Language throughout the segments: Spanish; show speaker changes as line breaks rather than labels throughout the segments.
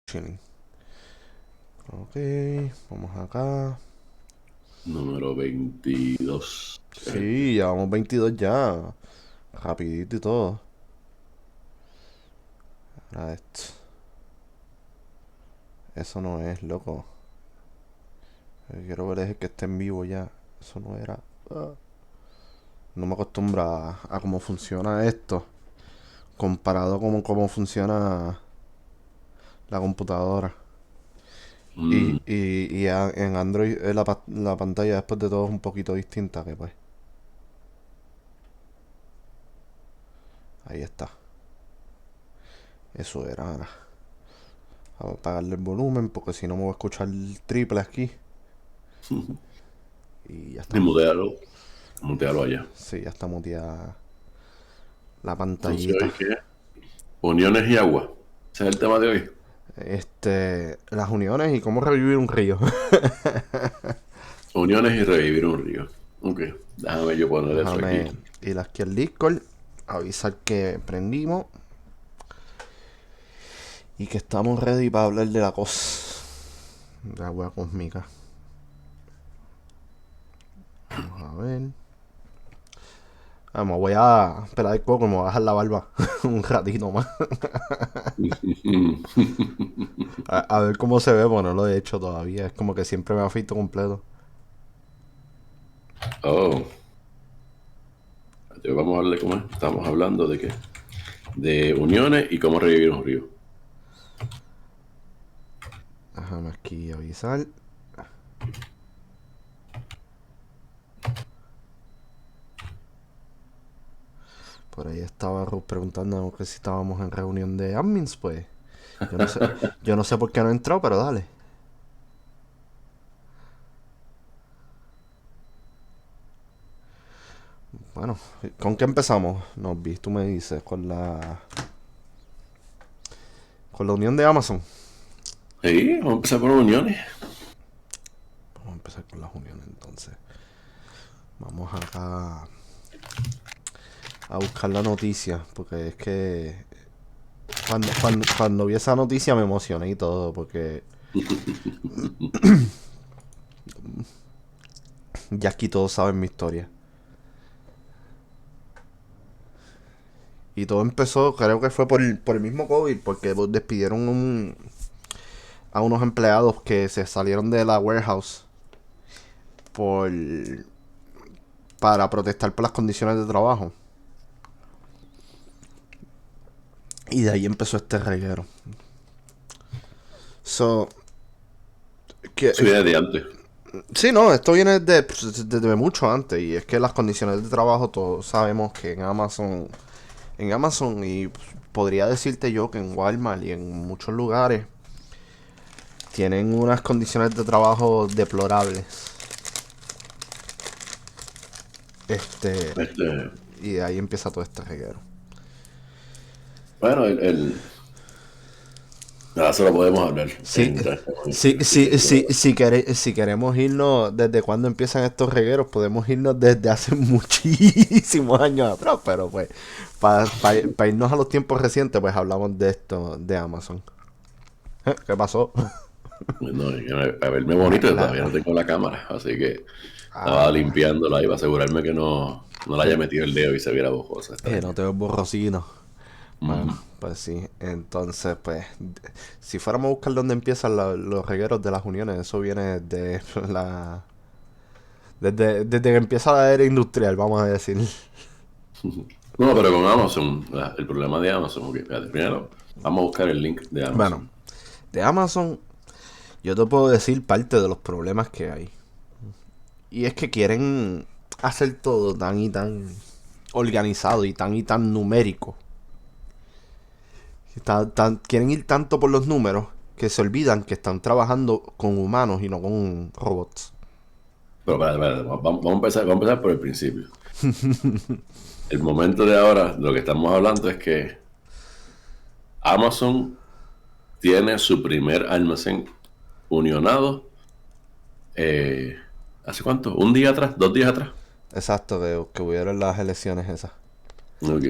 Chilling. Ok, vamos acá.
Número 22.
Sí, ya vamos 22 ya. Rapidito y todo. Ahora esto. Eso no es, loco. Lo que quiero ver es que esté en vivo ya. Eso no era. Ah. No me acostumbro a cómo funciona esto. Comparado con cómo funciona la computadora.
Mm,
En Android la pantalla después de todo es un poquito distinta que pues. Ahí está. Eso era. Ahora. Vamos a apagarle el volumen porque si no me voy a escuchar el triple aquí. Y ya
y
está.
mutealo allá.
Sí, ya está muteada la
Entonces,
pantallita.
¿hoy qué? Uniones y agua. Ese es el tema de hoy.
Las uniones y cómo revivir un río.
Uniones y revivir un río. Ok, déjame yo poner eso aquí.
Déjame ir aquí al Discord, avisar que prendimos y que estamos ready para hablar de la cosa. De la wea cósmica. Vamos a ver. Vamos, voy a esperar el coco, me voy a dejar la barba un ratito más. A ver cómo se ve, bueno, no lo he hecho todavía. Es como que siempre me afeito completo.
Oh, vamos a hablar de cómo es. Estamos hablando de qué. De uniones y cómo revivir un río.
Déjame aquí avisar. Por ahí estaba Ruth preguntando que si estábamos en reunión de admins, pues. Yo no sé, yo no sé por qué no entró, pero dale. Bueno, ¿con qué empezamos? Nos vi, tú me dices, con la unión de Amazon.
Sí, vamos a empezar por uniones.
Vamos a empezar con las uniones entonces. Vamos acá a buscar la noticia, porque es que cuando vi esa noticia me emocioné y todo, porque ya aquí todos saben mi historia. Y todo empezó, creo que fue por el mismo COVID, porque despidieron a unos empleados que se salieron de la warehouse por para protestar por las condiciones de trabajo. Y de ahí empezó este reguero. So, que,
Soy de antes.
sí, no, esto viene desde mucho antes. Y es que las condiciones de trabajo, todos sabemos que en Amazon y podría decirte yo que en Walmart y en muchos lugares, tienen unas condiciones de trabajo deplorables. Este,
Este,
y de ahí empieza todo este reguero.
bueno, nada, eso lo podemos hablar
Sí,
en
sí,
transparencia, así
sí,
que
sí, si queremos irnos desde cuando empiezan estos regueros, podemos irnos desde hace muchísimos años atrás, pero pues, para irnos a los tiempos recientes, pues hablamos de esto, de Amazon. ¿Qué pasó?
no, a verme bonito, todavía no tengo la cámara, así que estaba
Ah,
limpiándola y para asegurarme que no le haya metido el dedo y se viera borrosa,
no
extraña.
te ves borrosino. Bueno,
Ujú.
pues sí, entonces, pues, si fuéramos a buscar dónde empiezan los regueros de las uniones, eso viene de desde que empieza la era industrial, vamos a decir.
No, pero con Amazon, el problema de Amazon, ok, espérate, primero vamos a buscar el link de
Bueno,
Amazon.
de Amazon, yo te puedo decir parte de los problemas que hay. Y es que quieren hacer todo tan y tan organizado y tan numérico. Quieren ir tanto por los números que se olvidan que están trabajando con humanos y no con robots.
Pero espérate, vamos a empezar por el principio. El momento de ahora, lo que estamos hablando es que Amazon tiene su primer almacén unionado. eh, ¿Hace cuánto? ¿Un día atrás? ¿2 días atrás?
Exacto, que hubieron las elecciones esas.
Ok.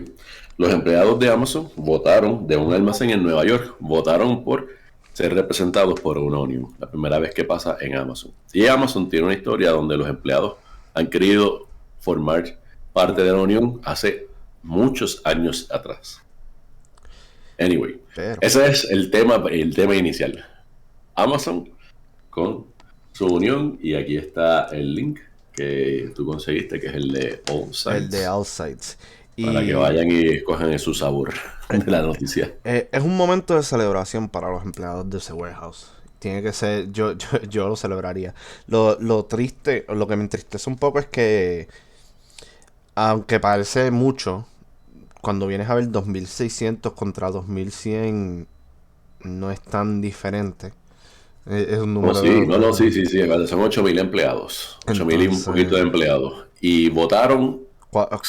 Los empleados de Amazon votaron de un almacén en Nueva York. Votaron por ser representados por una unión. La primera vez que pasa en Amazon. Y Amazon tiene una historia donde los empleados han querido formar parte de la unión hace muchos años atrás. Anyway,
Pero,
ese es el tema inicial. Amazon con su unión, y aquí está el link que tú conseguiste, que es el de All
el de
Sites,
Outsides.
para que
Y
vayan y escojan su sabor de la noticia.
es un momento de celebración para los empleados de ese warehouse. Tiene que ser, yo lo celebraría. Lo triste, o lo que me entristece un poco es que, aunque parece mucho, cuando vienes a ver 2600 contra 2100, no es tan diferente. Es un
No,
número
sí, no, no, sí,
de...
sí, sí, vale, son 8.000 empleados, 8.000 y un poquito
Entonces,
de empleados, y votaron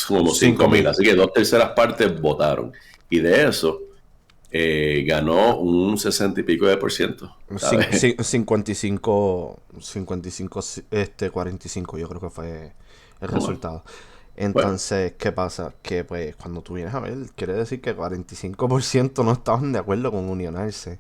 como 5.000,
5000.
así que 2/3 votaron, y de eso ganó un 60 y pico de por ciento, ¿sabes?
55, 45, yo creo que fue el
Bueno,
resultado.
bueno,
Entonces, ¿qué pasa? Que pues cuando tú vienes a ver, quiere decir que 45% no estaban de acuerdo con unionarse.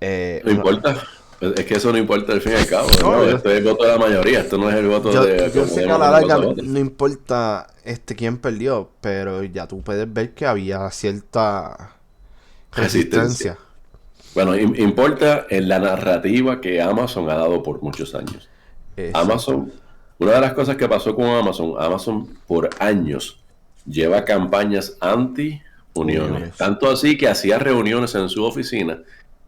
Eh,
no
una-
importa, es que eso no importa al fin y al cabo,
no,
¿no? Esto es el voto de la mayoría, esto no es el voto de
yo
como
sé que a
demos
la
uno
larga
cosa a otra.
no importa quién perdió, pero ya tú puedes ver que había cierta
Resistencia.
resistencia.
Bueno, importa en la narrativa que Amazon ha dado por muchos años.
Exacto.
Amazon, una de las cosas que pasó con Amazon, Amazon por años lleva campañas anti-uniones.
Uniones.
Tanto así que hacía reuniones en su oficina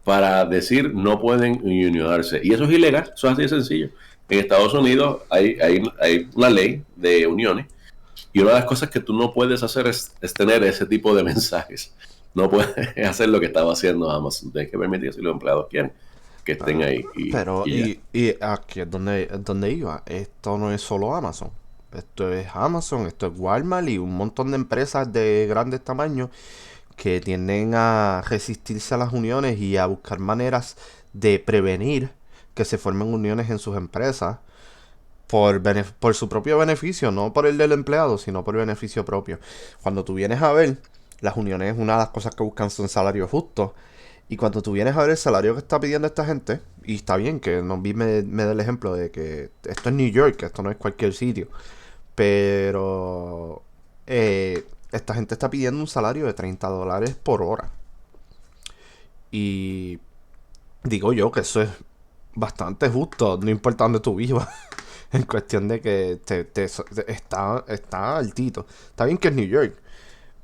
para decir no pueden unionarse. Y eso es ilegal, eso es así de sencillo. En Estados Unidos hay una ley de uniones, y una de las cosas que tú no puedes hacer es tener ese tipo de mensajes. No puedes hacer lo que estaba haciendo Amazon. Tienes que permitir, si los empleados quieren, que estén ahí
Pero,
y ya.
y aquí es donde iba. Esto no es solo Amazon. Esto es Amazon, esto es Walmart y un montón de empresas de grandes tamaños que tienden a resistirse a las uniones y a buscar maneras de prevenir que se formen uniones en sus empresas por su propio beneficio, no por el del empleado, sino por beneficio propio. Cuando tú vienes a ver, las uniones, una de las cosas que buscan son salarios justos. Y cuando tú vienes a ver el salario que está pidiendo esta gente, y está bien que no vi me dé el ejemplo de que esto es New York, que esto no es cualquier sitio, pero esta gente está pidiendo un salario de $30 por hora. Y digo yo que eso es bastante justo, no importa dónde tú vivas. En cuestión de que está altito. Está bien que es New York,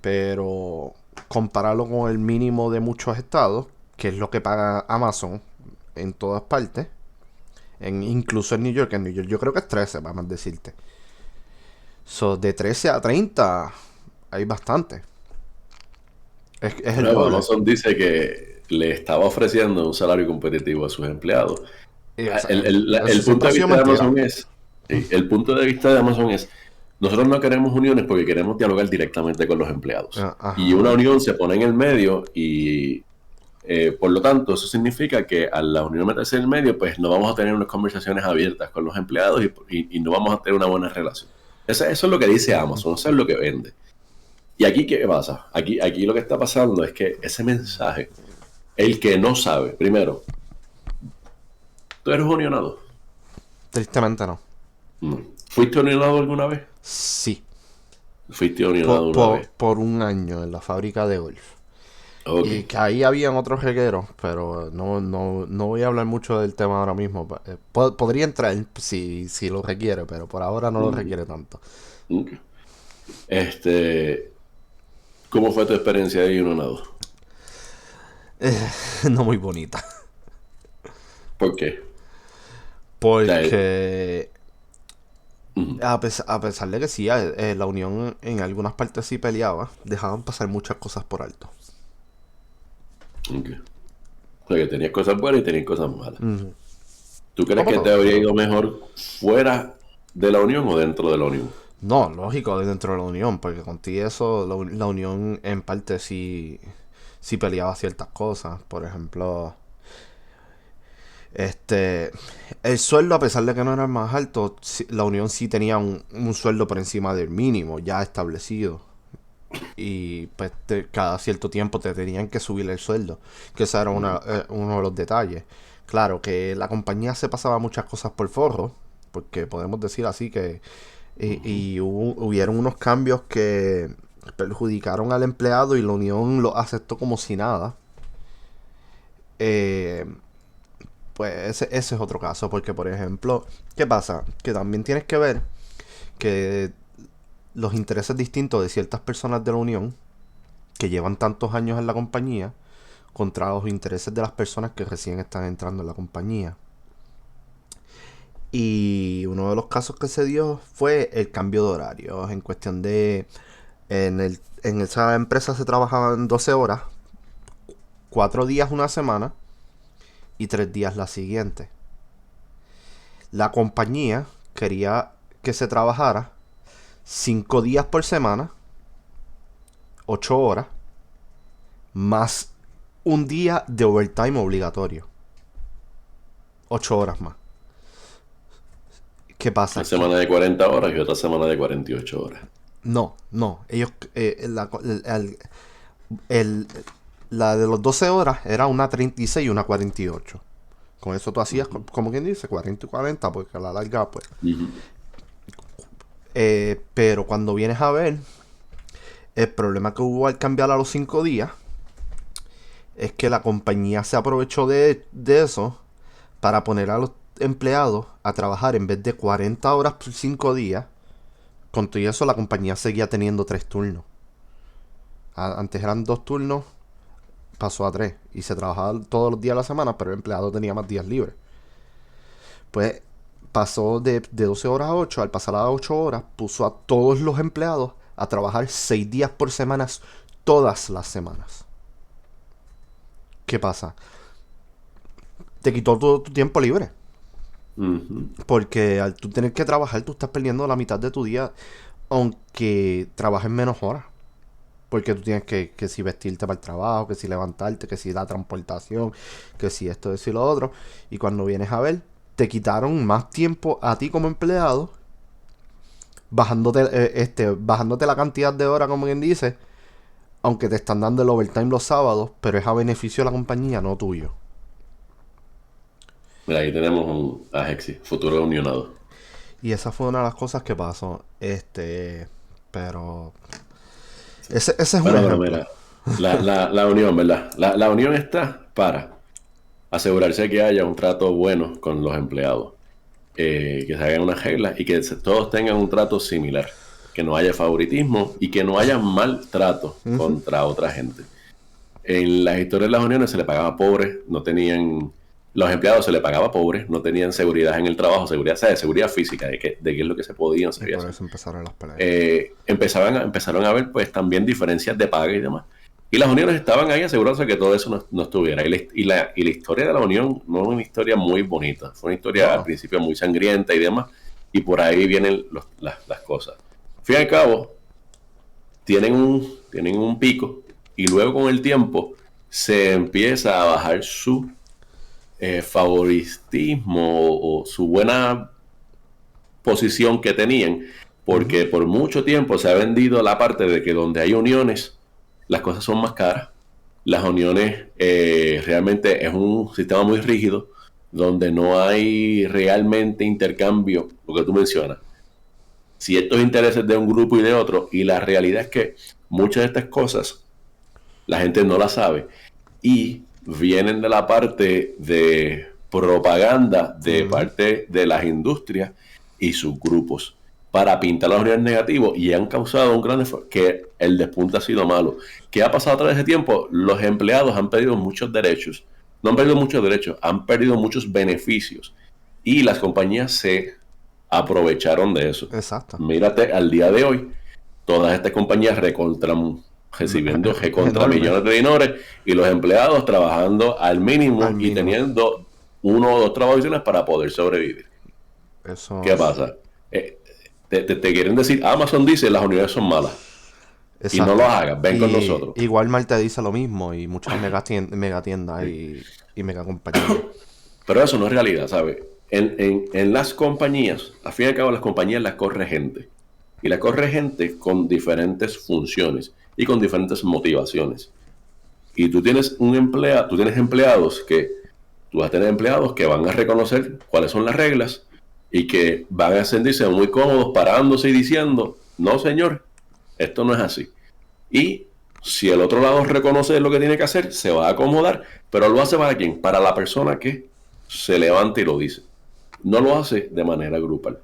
pero compararlo con el mínimo de muchos estados, que es lo que paga Amazon en todas partes, incluso en New York yo creo que es 13, vamos a decirte. So, de 13 a 30 hay bastante. Es el
Bueno,
doble.
Amazon dice que le estaba ofreciendo un salario competitivo a sus empleados.
Y, o sea,
El
eso
punto
siempre ha
de
sido
vista de
mentira.
Amazon es, sí, el punto de vista de Amazon es, nosotros no queremos uniones porque queremos dialogar directamente con los empleados. Y una
Ajá.
unión se pone en el medio y por lo tanto, eso significa que a la unión meterse en el medio, pues no vamos a tener unas conversaciones abiertas con los empleados y no vamos a tener una buena relación. Eso es lo que dice Amazon, eso es lo que vende. ¿Y aquí qué pasa? Aquí lo que está pasando es que ese mensaje, el que no sabe, primero, ¿tú eres unionado?
Tristemente no.
No. ¿Fuiste unionado alguna vez?
Sí.
Fuiste unionado una vez.
Por un año en la fábrica de golf.
Ok.
Y que ahí habían otros regueros, pero no voy a hablar mucho del tema ahora mismo. Podría entrar si lo requiere, pero por ahora no lo
Mm,
requiere tanto.
ok. Este, ¿cómo fue tu experiencia de unionado?
No muy bonita.
¿Por qué? O sea,
Porque
ujú,
a pesar de que sí, la Unión en algunas partes sí peleaba, dejaban pasar muchas cosas por alto.
ok. O sea, que tenías cosas buenas y tenías cosas malas.
Ujú.
¿Tú crees
Como
que te
todo.
habría ido mejor fuera de la Unión o dentro de la Unión?
No, lógico, dentro de la Unión, porque contigo eso, la Unión en parte sí peleaba ciertas cosas. Por ejemplo, Este, el sueldo, a pesar de que no era el más alto, la Unión sí tenía un sueldo por encima del mínimo ya establecido. y pues cada cierto tiempo te tenían que subir el sueldo, que ese era uno de los detalles. Claro que la compañía se pasaba muchas cosas por forro, porque podemos decir así que y hubieron unos cambios que perjudicaron al empleado y la unión lo aceptó como si nada. Eh, pues ese es otro caso, porque por ejemplo, ¿qué pasa? Que también tienes que ver que los intereses distintos de ciertas personas de la unión que llevan tantos años en la compañía contra los intereses de las personas que recién están entrando en la compañía. Y uno de los casos que se dio fue el cambio de horario. En cuestión de... en esa empresa se trabajaban 12 horas, 4 días una semana y 3 días la siguiente. La compañía quería que se trabajara 5 días por semana, 8 horas, más un día de overtime obligatorio. 8 horas más. ¿Qué pasa?
Una semana de 40 horas y otra semana de 48 horas.
No. Ellos, el- la de los 12 horas era una 36 y una 48. Con eso tú hacías, como quien dice, 40 y 40, porque a la larga, pues.
Ujú.
Pero cuando vienes a ver, el problema que hubo al cambiar a los 5 días es que la compañía se aprovechó de eso para poner a los empleados a trabajar en vez de 40 horas por 5 días. Con todo eso, la compañía seguía teniendo 3 turnos. Antes eran 2 turnos, pasó a 3. Y se trabajaba todos los días de la semana, pero el empleado tenía más días libres. Pues pasó de 12 horas a 8. Al pasar a 8 horas, puso a todos los empleados a trabajar 6 días por semana, todas las semanas. ¿Qué pasa? Te quitó todo tu tiempo libre.
Ujú.
Porque al tú tener que trabajar, tú estás perdiendo la mitad de tu día, aunque trabajes menos horas. Porque tú tienes que si vestirte para el trabajo, que si levantarte, que si la transportación, que si esto, eso y lo otro. Y cuando vienes a ver, te quitaron más tiempo a ti como empleado, bajándote la cantidad de horas, como quien dice, aunque te están dando el overtime los sábados, pero es a beneficio de la compañía, no tuyo.
Mira, ahí tenemos un Ajexi, futuro unionado.
Y esa fue una de las cosas que pasó. Pero ese es un
Bueno, pero
ejemplo.
mira, la unión, ¿verdad? La unión está para asegurarse que haya un trato bueno con los empleados, que se hagan unas reglas y que todos tengan un trato similar, que no haya favoritismo y que no haya maltrato
Ujú.
contra otra gente. En las historias de las uniones se le pagaba a pobres, no tenían, los empleados se les pagaba a pobres, no tenían seguridad en el trabajo, seguridad, ¿sabes? Seguridad física, de qué es lo que se podía o no se
Y
podía
por
hacer.
eso empezaron las peleas.
Empezaron a ver pues también diferencias de paga y demás. Y las uniones estaban ahí asegurándose que todo eso no estuviera. Y la historia de la unión no es una historia muy bonita, fue una historia al
No,
principio muy sangrienta y demás, y por ahí vienen las cosas. Al fin y al cabo, tienen un pico y luego con el tiempo se empieza a bajar su favoritismo o su buena posición que tenían,
ujú,
porque por mucho tiempo se ha vendido la parte de que donde hay uniones, las cosas son más caras. Las uniones realmente es un sistema muy rígido, donde no hay realmente intercambio, lo que tú mencionas, ciertos intereses de un grupo y de otro, y la realidad es que muchas de estas cosas la gente no las sabe y vienen de la parte de propaganda de
ujú.
parte de las industrias y sus grupos para pintar las unidades negativos y han causado un gran esfuerzo que el despunte ha sido malo. ¿Qué ha pasado a través de tiempo? Los empleados han perdido muchos derechos. No han perdido muchos derechos, han perdido muchos beneficios y las compañías se aprovecharon de eso.
Exacto.
Mírate al día de hoy, todas estas compañías recontra, recibiendo recontra
Enorme.
millones de dinero y los empleados trabajando al
Al
mínimo y
mínimo.
teniendo uno o dos trabajaciones para poder sobrevivir.
Eso
¿Qué
es.
pasa? Te quieren decir, Amazon dice las unidades son malas y no lo
Exacto.
hagas, ven con
Y
nosotros.
igual Walmart te dice lo mismo. Y muchas mega tiendas
Sí.
y mega compañías.
Pero eso no es realidad, ¿sabes? En las compañías, al fin y al cabo, las compañías las corre gente. y la corre gente con diferentes funciones y con diferentes motivaciones. Y tú tienes empleados que tú vas a tener empleados que van a reconocer cuáles son las reglas y que van a sentirse muy cómodos parándose y diciendo, no señor, esto no es así. Y si el otro lado reconoce lo que tiene que hacer, se va a acomodar, pero lo hace ¿para quién? Para la persona que se levanta y lo dice. No lo hace de manera grupal.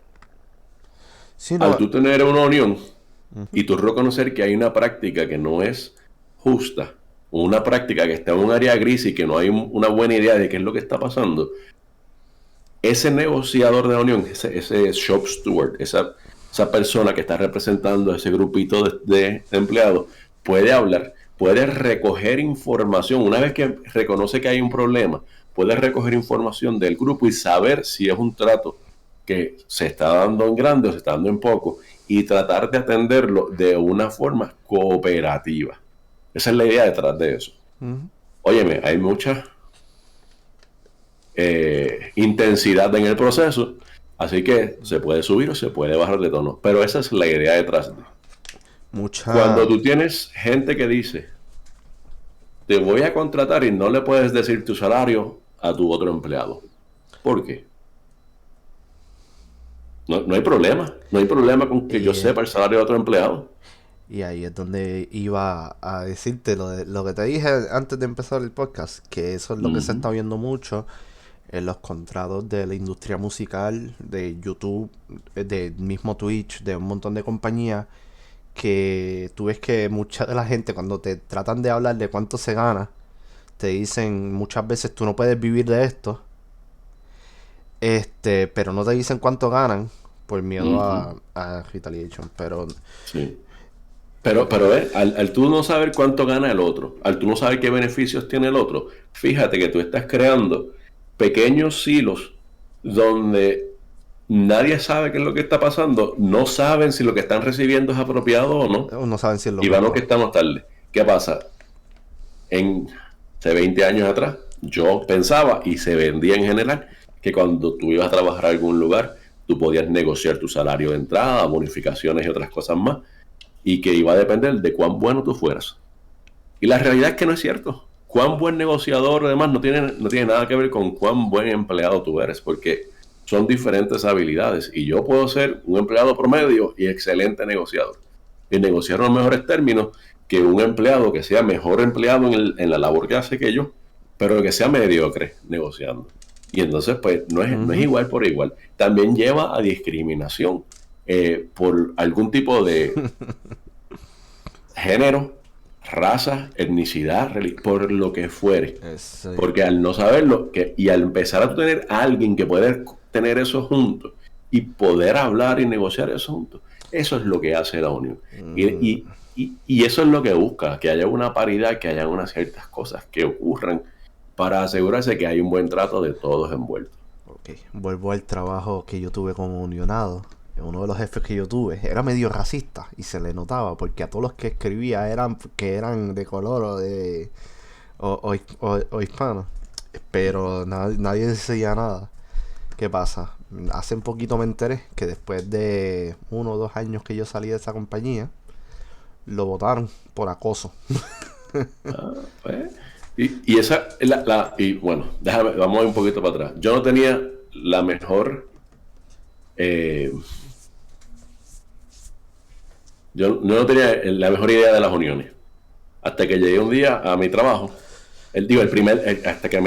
Sí,
Al
no.
tú tener una unión y tú reconocer que hay una práctica que no es justa, o una práctica que está en un área gris y que no hay una buena idea de qué es lo que está pasando, ese negociador de la unión, ese shop steward, esa persona que está representando a ese grupito de empleados, puede hablar, puede recoger información. Una vez que reconoce que hay un problema, puede recoger información del grupo y saber si es un trato que se está dando en grande o se está dando en poco y tratar de atenderlo de una forma cooperativa. Esa es la idea detrás de eso. Óyeme, hay mucha intensidad en el proceso, así que se puede subir o se puede bajar de tono, pero esa es la idea detrás de. Cuando tú tienes gente que dice, te voy a contratar y no le puedes decir tu salario a tu otro empleado. ¿Por qué? No hay problema. No hay problema con que yo sepa el salario de otro empleado.
Y ahí es donde iba a decirte lo que te dije antes de empezar el podcast, que eso es lo que se está viendo mucho en los contratos de la industria musical, de YouTube, de mismo Twitch, de un montón de compañías, que tú ves que mucha de la gente cuando te tratan de hablar de cuánto se gana, te dicen muchas veces tú no puedes vivir de esto, pero no te dicen cuánto ganan por miedo a retaliation, pero
sí. Pero al tú no saber cuánto gana el otro, al tú no saber qué beneficios tiene el otro, fíjate que tú estás creando pequeños silos donde nadie sabe qué es lo que está pasando, no saben si lo que están recibiendo es apropiado o no,
no saben si es lo
y van
mejor.
que estamos tarde. ¿Qué pasa? Hace 20 años atrás, yo pensaba, y se vendía en general, que cuando tú ibas a trabajar a algún lugar, tú podías negociar tu salario de entrada, bonificaciones y otras cosas más, y que iba a depender de cuán bueno tú fueras. Y la realidad es que no es cierto. Cuán buen negociador, además, no tiene nada que ver con cuán buen empleado tú eres, porque son diferentes habilidades. Y yo puedo ser un empleado promedio y excelente negociador. Y negociar los mejores términos que un empleado que sea mejor empleado en la labor que hace que yo, pero que sea mediocre negociando. Y entonces, pues, no es igual por igual. También lleva a discriminación por algún tipo de género, raza, etnicidad, por lo que fuere. Porque al no saberlo, y al empezar a tener a alguien que puede tener eso juntos y poder hablar y negociar eso juntos, eso es lo que hace la unión. Y eso es lo que busca, que haya una paridad, que haya unas ciertas cosas que ocurran para asegurarse que hay un buen trato de todos envueltos.
Okay. Vuelvo al trabajo que yo tuve como unionado. Uno de los jefes que yo tuve era medio racista y se le notaba porque a todos los que escribía eran de color o hispanos, pero nadie decía nada. ¿Qué pasa? Hace un poquito me enteré que después de 1 o 2 años que yo salí de esa compañía, lo votaron por acoso.
Pues, y esa y bueno, vamos a ir un poquito para atrás. Yo no tenía la mejor yo no tenía la mejor idea de las uniones hasta que llegué un día a mi trabajo. Hasta que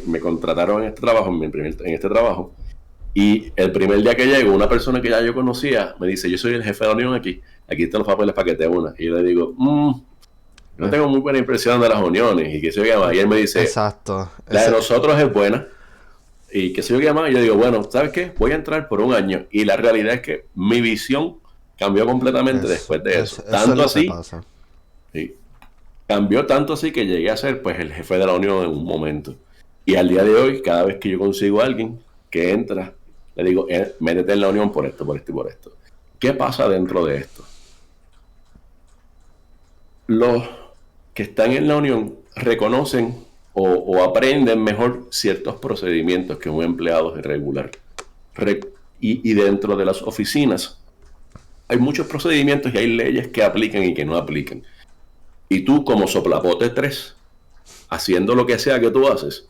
me contrataron en este trabajo, en este trabajo. Y el primer día que llego, una persona que ya yo conocía me dice, yo soy el jefe de la unión aquí están los papeles para que te unas. Y yo le digo, no tengo muy buena impresión de las uniones. Y que se llama. Y él me dice,
exacto.
La de nosotros es buena. Y que se yo llama. Y yo digo, bueno, ¿sabes qué? Voy a entrar por un año. Y la realidad es que mi visión cambió completamente después de eso. Tanto así. Sí, cambió tanto así que llegué a ser pues el jefe de la unión en un momento. Y al día de hoy, cada vez que yo consigo a alguien que entra, le digo, métete en la unión por esto, por esto y por esto. ¿Qué pasa dentro de esto? Los que están en la unión reconocen o aprenden mejor ciertos procedimientos que un empleado irregular. Y dentro de las oficinas hay muchos procedimientos y hay leyes que aplican y que no aplican. Y tú, como soplapote 3, haciendo lo que sea que tú haces,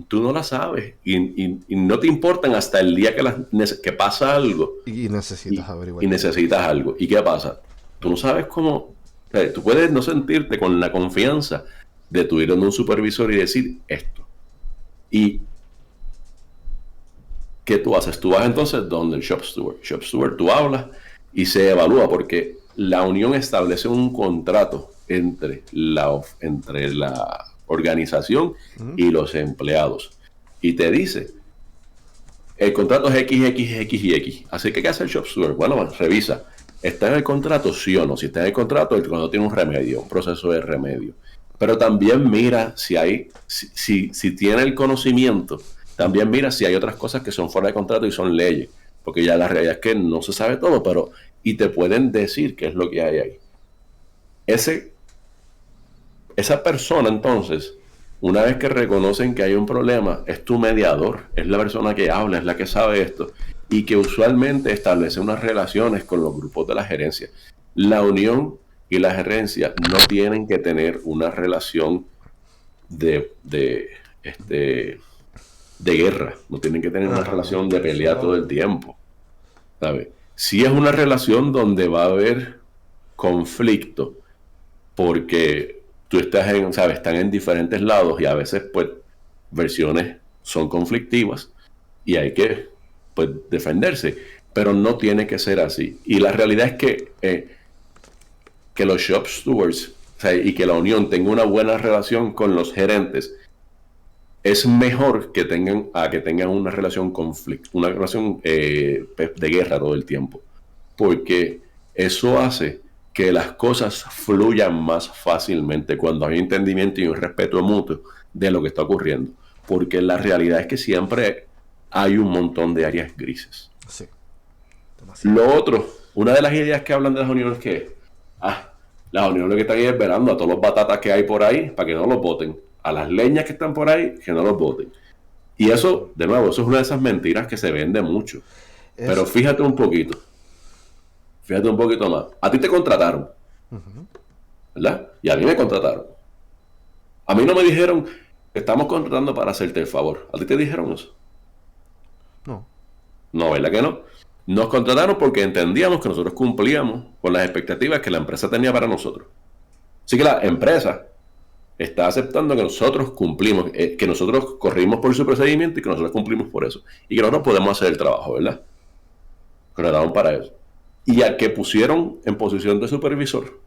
tú no la sabes y no te importan hasta el día que pasa algo
Y necesitas averiguar.
y necesitas algo. ¿Y qué pasa? Tú no sabes cómo. O sea, tú puedes no sentirte con la confianza de tu ir donde un supervisor y decir esto. ¿Y qué tú haces? Tú vas entonces donde el shop steward. Shop steward, tú hablas y se evalúa porque la unión establece un contrato entre la organización y los empleados. Y te dice, el contrato es X, X, X y X. Así que, ¿qué hace el shop steward? Bueno, revisa. ¿Está en el contrato? Sí o no. Si está en el contrato tiene un remedio, un proceso de remedio. Pero también mira si tiene el conocimiento. También mira si hay otras cosas que son fuera de contrato y son leyes. Porque ya la realidad es que no se sabe todo, pero y te pueden decir qué es lo que hay ahí. Esa persona, entonces, una vez que reconocen que hay un problema, es tu mediador, es la persona que habla, es la que sabe esto, y que usualmente establece unas relaciones con los grupos de la gerencia. La unión y la gerencia no tienen que tener una relación de guerra, no tienen que tener una relación de pelea todo el tiempo, ¿sabes? Si es una relación donde va a haber conflicto, porque tú están en diferentes lados y a veces, pues, versiones son conflictivas y hay que, pues, defenderse, pero no tiene que ser así. Y la realidad es que los shop stewards, o sea, y que la unión tenga una buena relación con los gerentes es mejor que tengan una relación una relación de guerra todo el tiempo, porque eso hace que las cosas fluyan más fácilmente cuando hay entendimiento y un respeto mutuo de lo que está ocurriendo, porque la realidad es que siempre hay un montón de áreas grises.
Sí.
Lo otro, una de las ideas que hablan de las uniones que las uniones lo que están esperando a todos los batatas que hay por ahí para que no los voten, a las leñas que están por ahí que no los voten. Y eso, de nuevo, eso es una de esas mentiras que se vende mucho. Pero fíjate un poquito más. A ti te contrataron, ¿verdad? Y a mí me contrataron. A mí no me dijeron, te estamos contratando para hacerte el favor. ¿A ti te dijeron eso?
No.
No, ¿verdad que no? Nos contrataron porque entendíamos que nosotros cumplíamos con las expectativas que la empresa tenía para nosotros. Así que la empresa está aceptando que nosotros cumplimos, que nosotros corrimos por su procedimiento y que nosotros cumplimos por eso. Y que nosotros podemos hacer el trabajo, ¿verdad? Contrataron para eso. Y al que pusieron en posición de supervisor,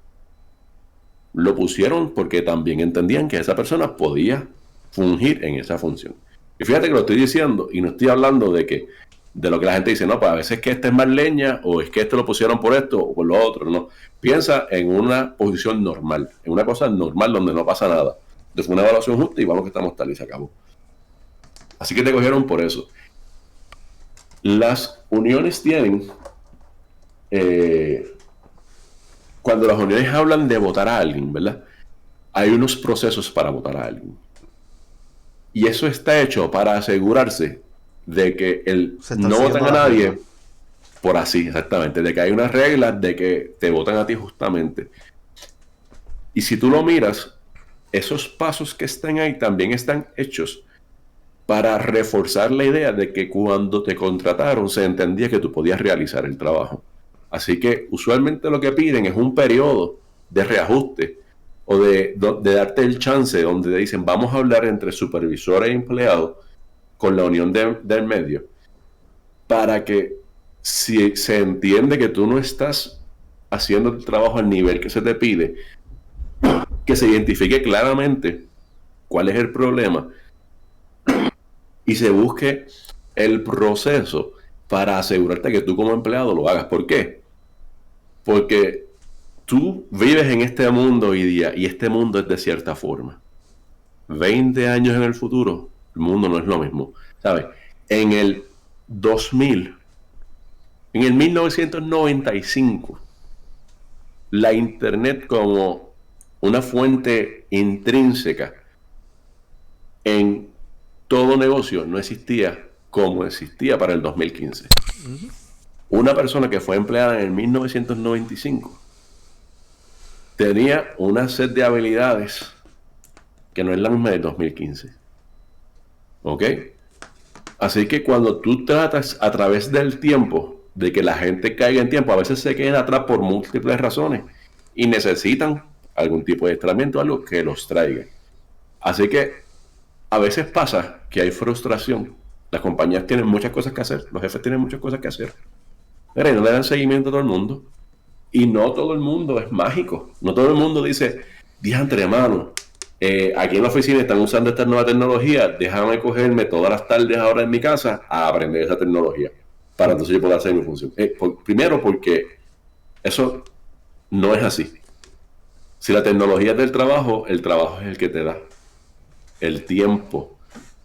lo pusieron porque también entendían que esa persona podía fungir en esa función. Y fíjate que lo estoy diciendo y no estoy hablando de lo que la gente dice, no, pues a veces es que este es más leña o es que este lo pusieron por esto o por lo otro, no. Piensa en una posición normal, en una cosa normal donde no pasa nada. Entonces fue una evaluación justa y vamos que estamos tal y se acabó. Así que te cogieron por eso. Las uniones tienen... cuando las uniones hablan de votar a alguien, ¿verdad? Hay unos procesos para votar a alguien. Y eso está hecho para asegurarse de que no votan a nadie por así, exactamente, de que hay unas reglas de que te votan a ti justamente. Y si tú lo miras, esos pasos que están ahí también están hechos para reforzar la idea de que cuando te contrataron se entendía que tú podías realizar el trabajo. Así que usualmente lo que piden es un periodo de reajuste o de darte el chance donde te dicen vamos a hablar entre supervisor e empleado con la unión del medio para que si se entiende que tú no estás haciendo el trabajo al nivel que se te pide, que se identifique claramente cuál es el problema y se busque el proceso para asegurarte que tú como empleado lo hagas. ¿Por qué? Porque tú vives en este mundo hoy día y este mundo es de cierta forma. 20 años en el futuro, el mundo no es lo mismo. ¿Sabes? En el 2000, en el 1995, la Internet como una fuente intrínseca en todo negocio no existía como existía para el 2015. Una persona que fue empleada en el 1995 tenía una set de habilidades que no es la misma del 2015. ¿Ok? Así que cuando tú tratas a través del tiempo de que la gente caiga en tiempo, a veces se queda atrás por múltiples razones y necesitan algún tipo de entrenamiento, algo que los traiga. Así que a veces pasa que hay frustración. Las compañías tienen muchas cosas que hacer, los jefes tienen muchas cosas que hacer, pero no le dan seguimiento a todo el mundo. Y no todo el mundo es mágico. No todo el mundo dice, diantre, hermano, aquí en la oficina están usando esta nueva tecnología, déjame cogerme todas las tardes ahora en mi casa a aprender esa tecnología para entonces yo poder hacer mi función. Primero porque eso no es así. Si la tecnología es del trabajo, el trabajo es el que te da el tiempo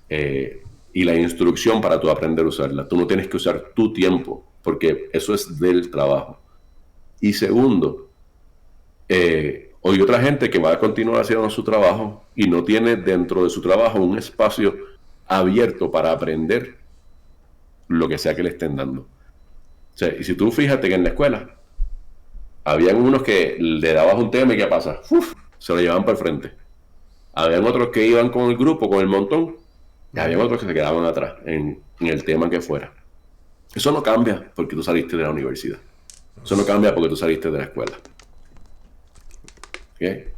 y la instrucción para tú aprender a usarla. Tú no tienes que usar tu tiempo porque eso es del trabajo. Y segundo, hay otra gente que va a continuar haciendo su trabajo y no tiene dentro de su trabajo un espacio abierto para aprender lo que sea que le estén dando. O sea, y si tú fíjate que en la escuela habían unos que le dabas un tema y ¿qué pasa? ¡Uf! Se lo llevaban para el frente. Habían otros que iban con el grupo, con el montón, y habían otros que se quedaban atrás en el tema que fuera. Eso no cambia porque tú saliste de la universidad. Eso no cambia porque tú saliste de la escuela. ¿Okay?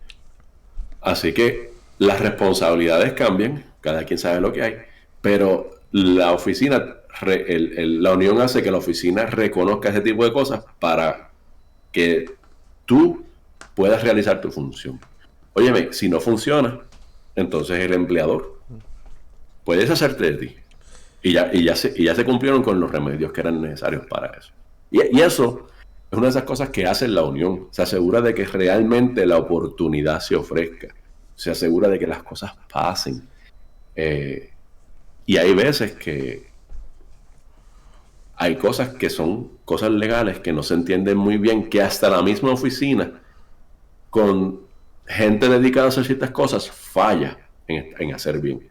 Así que las responsabilidades cambian, cada quien sabe lo que hay, pero la oficina, la unión hace que la oficina reconozca ese tipo de cosas para que tú puedas realizar tu función. Óyeme, si no funciona, entonces el empleador puede deshacerte de ti. Y ya se cumplieron con los remedios que eran necesarios para eso. Y eso es una de esas cosas que hace la unión. Se asegura de que realmente la oportunidad se ofrezca. Se asegura de que las cosas pasen. Y hay veces que hay cosas que son cosas legales que no se entienden muy bien, que hasta la misma oficina, con gente dedicada a hacer ciertas cosas, falla en hacer bien.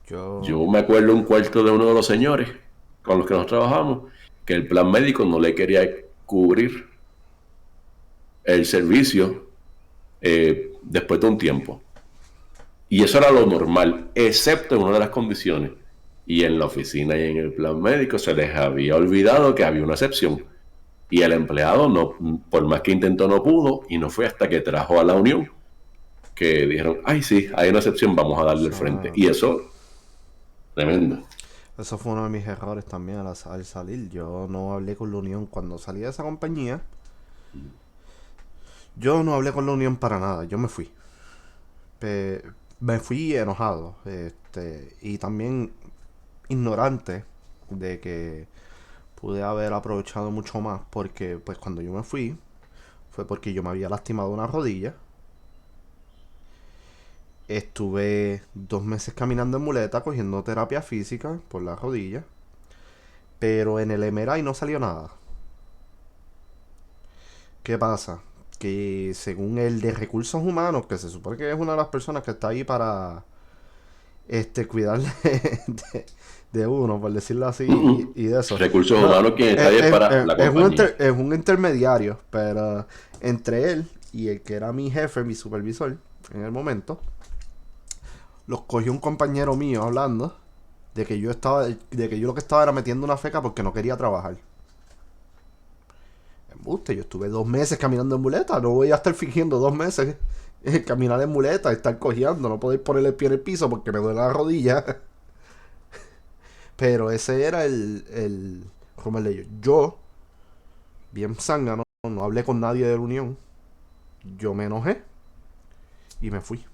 Yo me acuerdo un cuarto de uno de los señores con los que nos trabajamos, que el plan médico no le quería cubrir el servicio después de un tiempo. Y eso era lo normal, excepto en una de las condiciones. Y en la oficina y en el plan médico se les había olvidado que había una excepción. Y el empleado, no, por más que intentó, no pudo, y no fue hasta que trajo a la unión que dijeron, ay sí, hay una excepción, vamos a darle el frente. Y eso, tremendo.
Eso fue uno de mis errores también al salir. Yo no hablé con la unión cuando salí de esa compañía. Yo no hablé con la unión para nada. Yo me fui. Me fui enojado. Y también ignorante de que pude haber aprovechado mucho más. Porque pues cuando yo me fui fue porque yo me había lastimado una rodilla. Estuve 2 meses caminando en muleta, cogiendo terapia física por la rodilla. Pero en el MRI no salió nada. ¿Qué pasa? Que según el de recursos humanos, que se supone que es una de las personas que está ahí para cuidarle de uno, por decirlo así, y de eso.
Recursos humanos que está ahí para la compañía.
Es un intermediario, pero entre él y el que era mi jefe, mi supervisor, en el momento, los cogió un compañero mío hablando de que yo lo que estaba era metiendo una feca porque no quería trabajar. Embuste, yo estuve 2 meses caminando en muleta, no voy a estar fingiendo 2 meses caminar en muleta, estar cojeando, no poder poner el pie en el piso porque me duele la rodilla. Pero ese era ¿cómo le digo? Yo, bien zángano, no hablé con nadie de la unión. Yo me enojé y me fui.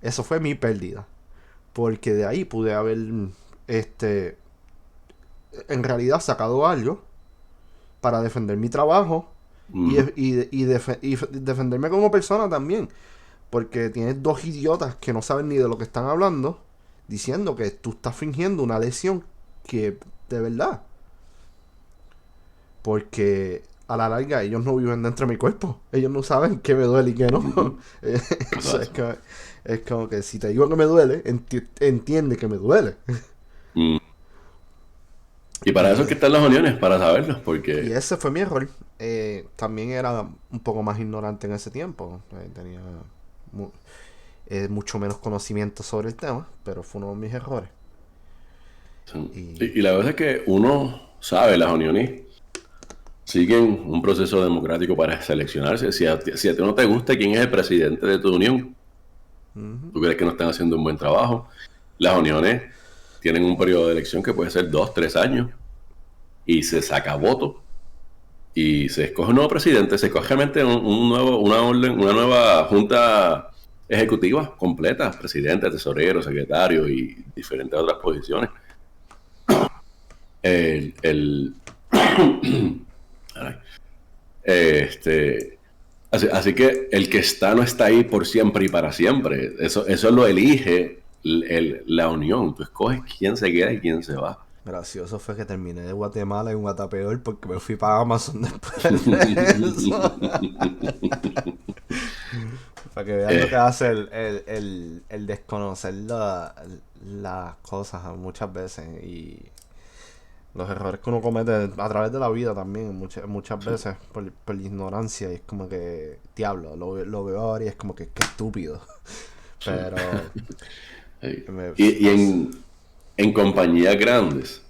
Eso fue mi pérdida. Porque de ahí pude haber, en realidad sacado algo para defender mi trabajo y defenderme como persona también. Porque tienes 2 idiotas que no saben ni de lo que están hablando, diciendo que tú estás fingiendo una lesión que de verdad. Porque a la larga ellos no viven dentro de mi cuerpo. Ellos no saben qué me duele y qué no. Eso es como que si te digo que me duele, entiende que me duele.
Y para eso es que
Y,
están las uniones, para saberlos,
y
porque
ese fue mi error. También era un poco más ignorante en ese tiempo. Tenía mu- mucho menos conocimiento sobre el tema, pero fue uno de mis errores.
sí.
Y
Y la verdad es que uno sabe, las uniones siguen un proceso democrático para seleccionarse. Si a ti no te gusta quién es el presidente de tu unión,
ujú,
tú crees que no están haciendo un buen trabajo. Las uniones tienen un periodo de elección que puede ser 2, 3 años y se saca voto y se escoge un nuevo presidente, se escoge realmente una nueva junta ejecutiva completa, presidente, tesorero, secretario y diferentes otras posiciones. El, el, este, así que el que está no está ahí por siempre y para siempre. Eso lo elige la unión. Tú escoges quién se queda y quién se va.
gracioso fue que terminé de Guatemala en Guatapeor porque me fui para Amazon después de eso. Para que vean lo que
Eh,
hace el desconocer las cosas muchas veces y los errores que uno comete a través de la vida también, muchas veces por la ignorancia. Y es como que, diablo, lo veo ahora y es como que, qué estúpido.
sí.
Pero
Sí.
me
Y
pas-
en compañías grandes,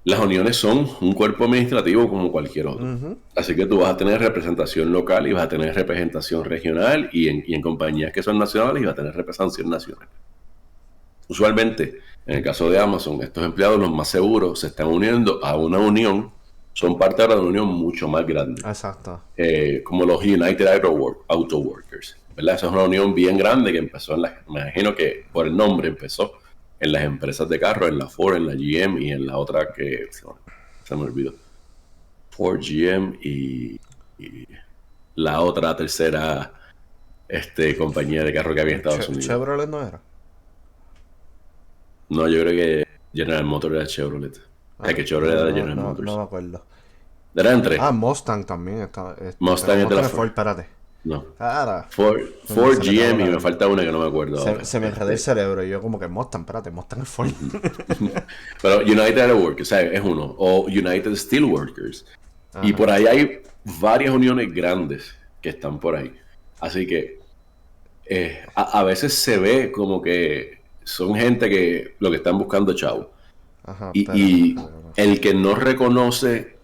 las uniones son un cuerpo administrativo como cualquier otro.
Ujú,
Así que tú vas a tener representación local y vas a tener representación regional y en compañías que son nacionales y vas a tener representación nacional. Usualmente, en el caso de Amazon, estos empleados, los más seguros, se están uniendo a una unión, son parte de una unión mucho más grande,
exacto.
como los United Auto Workers, ¿verdad? Esa es una unión bien grande que empezó me imagino que por el nombre empezó en las empresas de carro, en la Ford, en la GM y en la otra que se me olvidó. Ford, GM y la otra tercera compañía de carro que había en Estados Unidos.
Chevrolet no era.
No, yo creo que General Motors era Chevrolet. Es
Ah,
que Chevrolet
no,
era
no,
General
no, no
Motors.
me acuerdo.
Eran tres.
Ah, Mustang también está. Pero
Mustang es de la
Mustang es
Ford.
Ford, espérate.
No.
Ahora,
Ford,
se
Ford
me trabó
GM
la
y me
lengua.
falta una que no me acuerdo ahora.
Se me enredó el cerebro y yo como que Mustang, espérate, Mustang es Ford.
Pero United Auto Workers, ¿sabes? Es uno. O United Steelworkers. Y
Ajá.
por ahí hay varias uniones grandes que están por ahí. Así que a veces se ve como que son gente que lo que están buscando es chavo.
Ajá,
Y el que no reconoce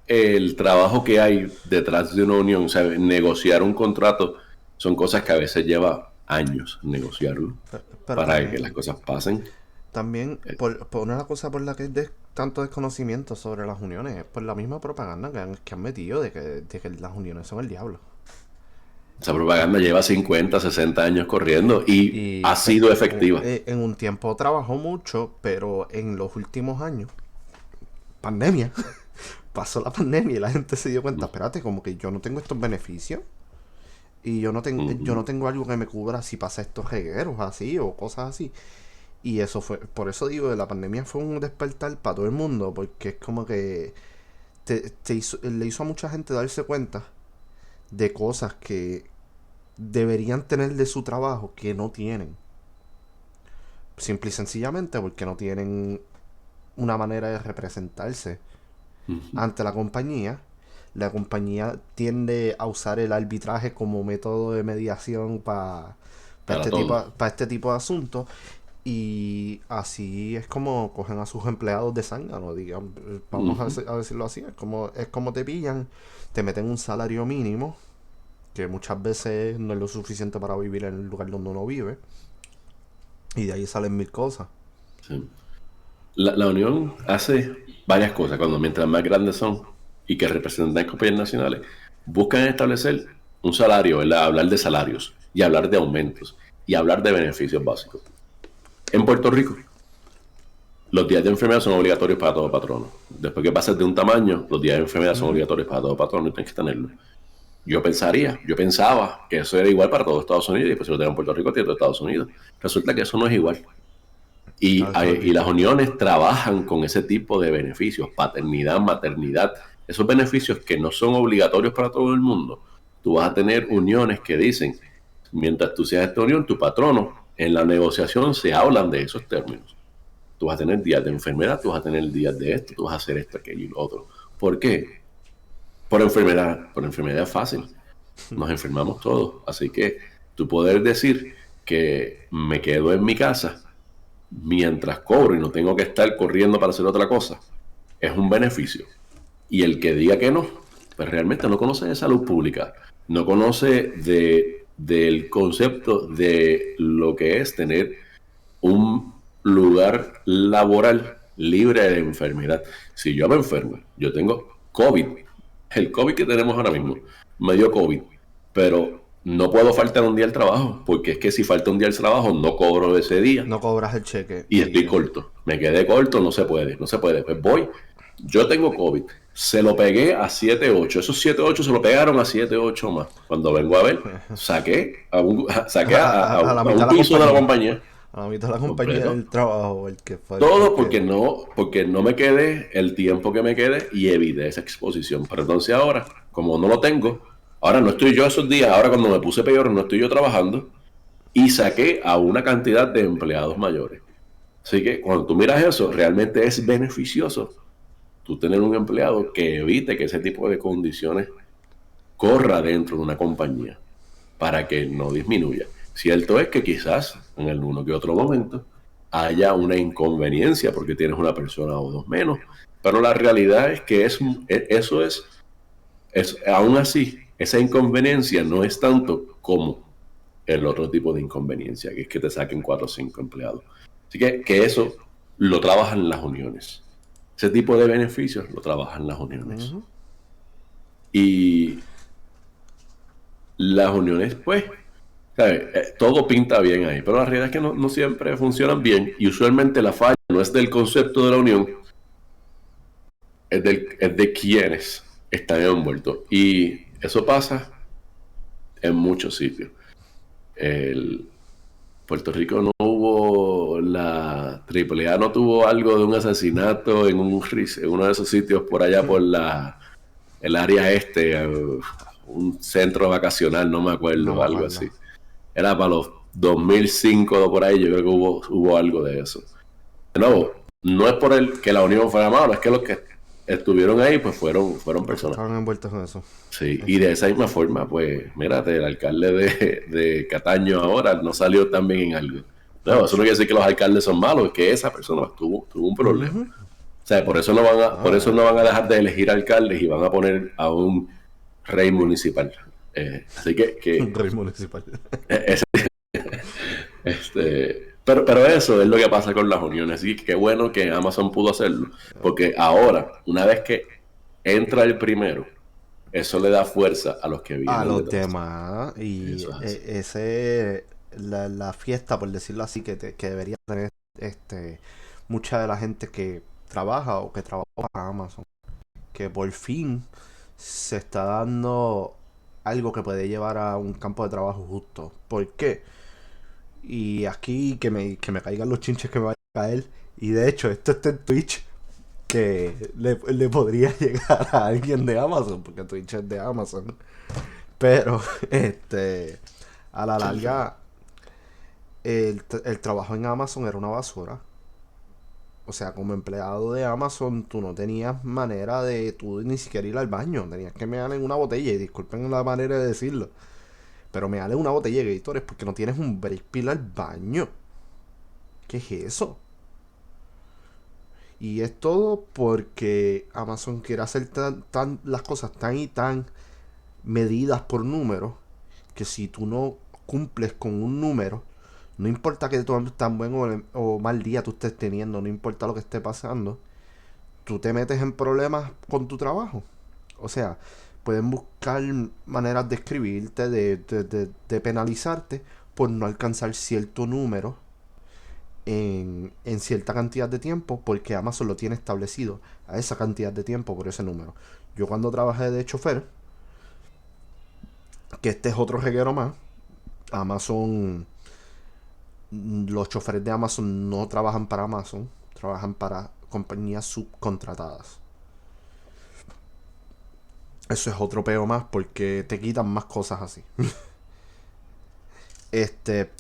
el trabajo que hay detrás de una unión, o sea, negociar un contrato, son cosas que a veces lleva años negociarlo
pero
para que las
también,
cosas pasen.
por una cosa por la que hay tanto desconocimiento sobre las uniones, es por la misma propaganda que han metido de que las uniones son el diablo.
Esa propaganda lleva 50, 60 años corriendo y
Y
ha sido efectiva.
en un tiempo trabajó mucho, pero en los últimos años, pandemia, pasó la pandemia y la gente se dio cuenta, espérate, como que yo no tengo estos beneficios y yo no tengo algo que me cubra si pasa estos regueros así o cosas así. Y eso fue, por eso digo, la pandemia fue un despertar para todo el mundo, porque es como que le hizo a mucha gente darse cuenta de cosas que deberían tener de su trabajo que no tienen. Simple y sencillamente porque no tienen una manera de representarse ante la compañía. La compañía tiende a usar el arbitraje como método de mediación para
Para todo.
este tipo de asuntos. Y así es como cogen a sus empleados de zángano, digan, vamos a decirlo así. Es como te pillan, te meten un salario mínimo, que muchas veces no es lo suficiente para vivir en el lugar donde uno vive. Y de ahí salen mil cosas.
Sí. La Unión hace varias cosas cuando mientras más grandes son y que representan compañías nacionales, buscan establecer un salario, ¿verdad? Hablar de salarios y hablar de aumentos y hablar de beneficios básicos. En Puerto Rico, los días de enfermedad son obligatorios para todo patrono. Después que pases de un tamaño, los días de enfermedad son
Ujú.
obligatorios para todo patrono y tienes que tenerlo. Yo pensaba que eso era igual para todo Estados Unidos y pues si lo tengo en Puerto Rico, tiene todo Estados Unidos. Resulta que eso no es igual.
Eso es
Y las
distinto.
uniones trabajan con ese tipo de beneficios, paternidad, maternidad, esos beneficios que no son obligatorios para todo el mundo. Tú vas a tener uniones que dicen, mientras tú seas esta unión, tu patrono, en la negociación se hablan de esos términos. Tú vas a tener días de enfermedad, tú vas a tener días de esto, tú vas a hacer esto, aquello y lo otro. ¿Por qué? Por enfermedad. Por enfermedad es fácil. Nos enfermamos todos. Así que tú poder decir que me quedo en mi casa mientras cobro y no tengo que estar corriendo para hacer otra cosa, es un beneficio. Y el que diga que no, pues realmente no conoce de salud pública, no conoce del concepto de lo que es tener un lugar laboral libre de enfermedad. Si yo me enfermo, yo tengo COVID, el COVID que tenemos ahora mismo, me dio COVID, pero no puedo faltar un día al trabajo, porque es que si falta un día al trabajo, no cobro ese día
No cobras el cheque
y
y
estoy corto. Me quedé corto, no se puede, no se puede. Pues voy, yo tengo COVID, se lo pegué a 7-8, esos 7-8 se lo pegaron a 7-8 más. Cuando vengo a ver, saqué
a la
a
mitad
un
de la
piso de la
compañía.
compañía
A la mitad de la compañía
completo.
del trabajo, el que fue
Todo
porque
porque no me quedé el tiempo que me quedé y evité esa exposición. Pero entonces ahora, como no lo tengo, ahora no estoy yo esos días, ahora cuando me puse peor, no estoy yo trabajando y saqué a una cantidad de empleados mayores. Así que cuando tú miras eso, realmente es beneficioso tú tener un empleado que evite que ese tipo de condiciones corra dentro de una compañía para que no disminuya. Cierto es que quizás en el uno que otro momento haya una inconveniencia porque tienes una persona o dos menos, pero la realidad es que eso es aún así, esa inconveniencia no es tanto como el otro tipo de inconveniencia, que es que te saquen 4 o 5 empleados. Así que eso lo trabajan las uniones. Ese tipo de beneficios lo trabajan las uniones.
ujú.
Y las uniones, pues, ¿sabes? Todo pinta bien ahí, pero la realidad es que no siempre funcionan bien y usualmente la falla no es del concepto de la unión, es de quienes están envueltos. Y eso pasa en muchos sitios. El, Puerto Rico no hubo, la AAA no tuvo algo de un asesinato en uno de esos sitios por allá por el área un centro vacacional, no me
No
acuerdo,
me
algo
acuerdo.
así. Era para los 2005 o por ahí, yo creo que hubo algo de eso. De nuevo, no es por el que la unión fuera mala, es que los que estuvieron ahí pues fueron
Los que
personas.
estaban envueltos en eso.
Sí, y de esa
Exacto.
misma forma, pues, mírate, el alcalde de Cataño ahora no salió tan bien en algo. No, eso no quiere decir que los alcaldes son malos, es que esa persona tuvo un problema.
Ujú.
O sea, por eso
Ah,
no van a dejar de elegir alcaldes y van a poner a un rey municipal. Así
un
que
rey municipal.
ese, pero eso es lo que pasa con las uniones. Así que qué bueno que Amazon pudo hacerlo, porque ahora, una vez que entra el primero, eso le da fuerza a los que
A
vienen
los
detrás.
demás. Y
Eso es así.
la fiesta, por decirlo así, que debería tener mucha de la gente que trabaja o que trabaja para Amazon. Que por fin se está dando algo que puede llevar a un campo de trabajo justo. ¿Por qué? Y aquí que me caigan los chinches que me vayan a caer. Y de hecho, esto está en Twitch. Que le podría llegar a alguien de Amazon. Porque Twitch es de Amazon. Pero, a la larga, el trabajo en Amazon era una basura. O sea, como empleado de Amazon, tú no tenías manera de tú ni siquiera ir al baño. Tenías que mear en una botella. Y disculpen la manera de decirlo. Pero mear en una botella de Gatorade porque no tienes un break para ir al baño. ¿Qué es eso? Y es todo porque Amazon quiere hacer las cosas tan y tan medidas por números que si tú no cumples con un número, no importa que tan buen o mal día tú estés teniendo, no importa lo que esté pasando, tú te metes en problemas con tu trabajo. O sea, pueden buscar maneras de escribirte, de penalizarte por no alcanzar cierto número en cierta cantidad de tiempo porque Amazon lo tiene establecido a esa cantidad de tiempo por ese número. Yo cuando trabajé de chofer, que este es otro reguero más, Amazon, los choferes de Amazon no trabajan para Amazon, trabajan para compañías subcontratadas. Eso es otro peo más porque te quitan más cosas así.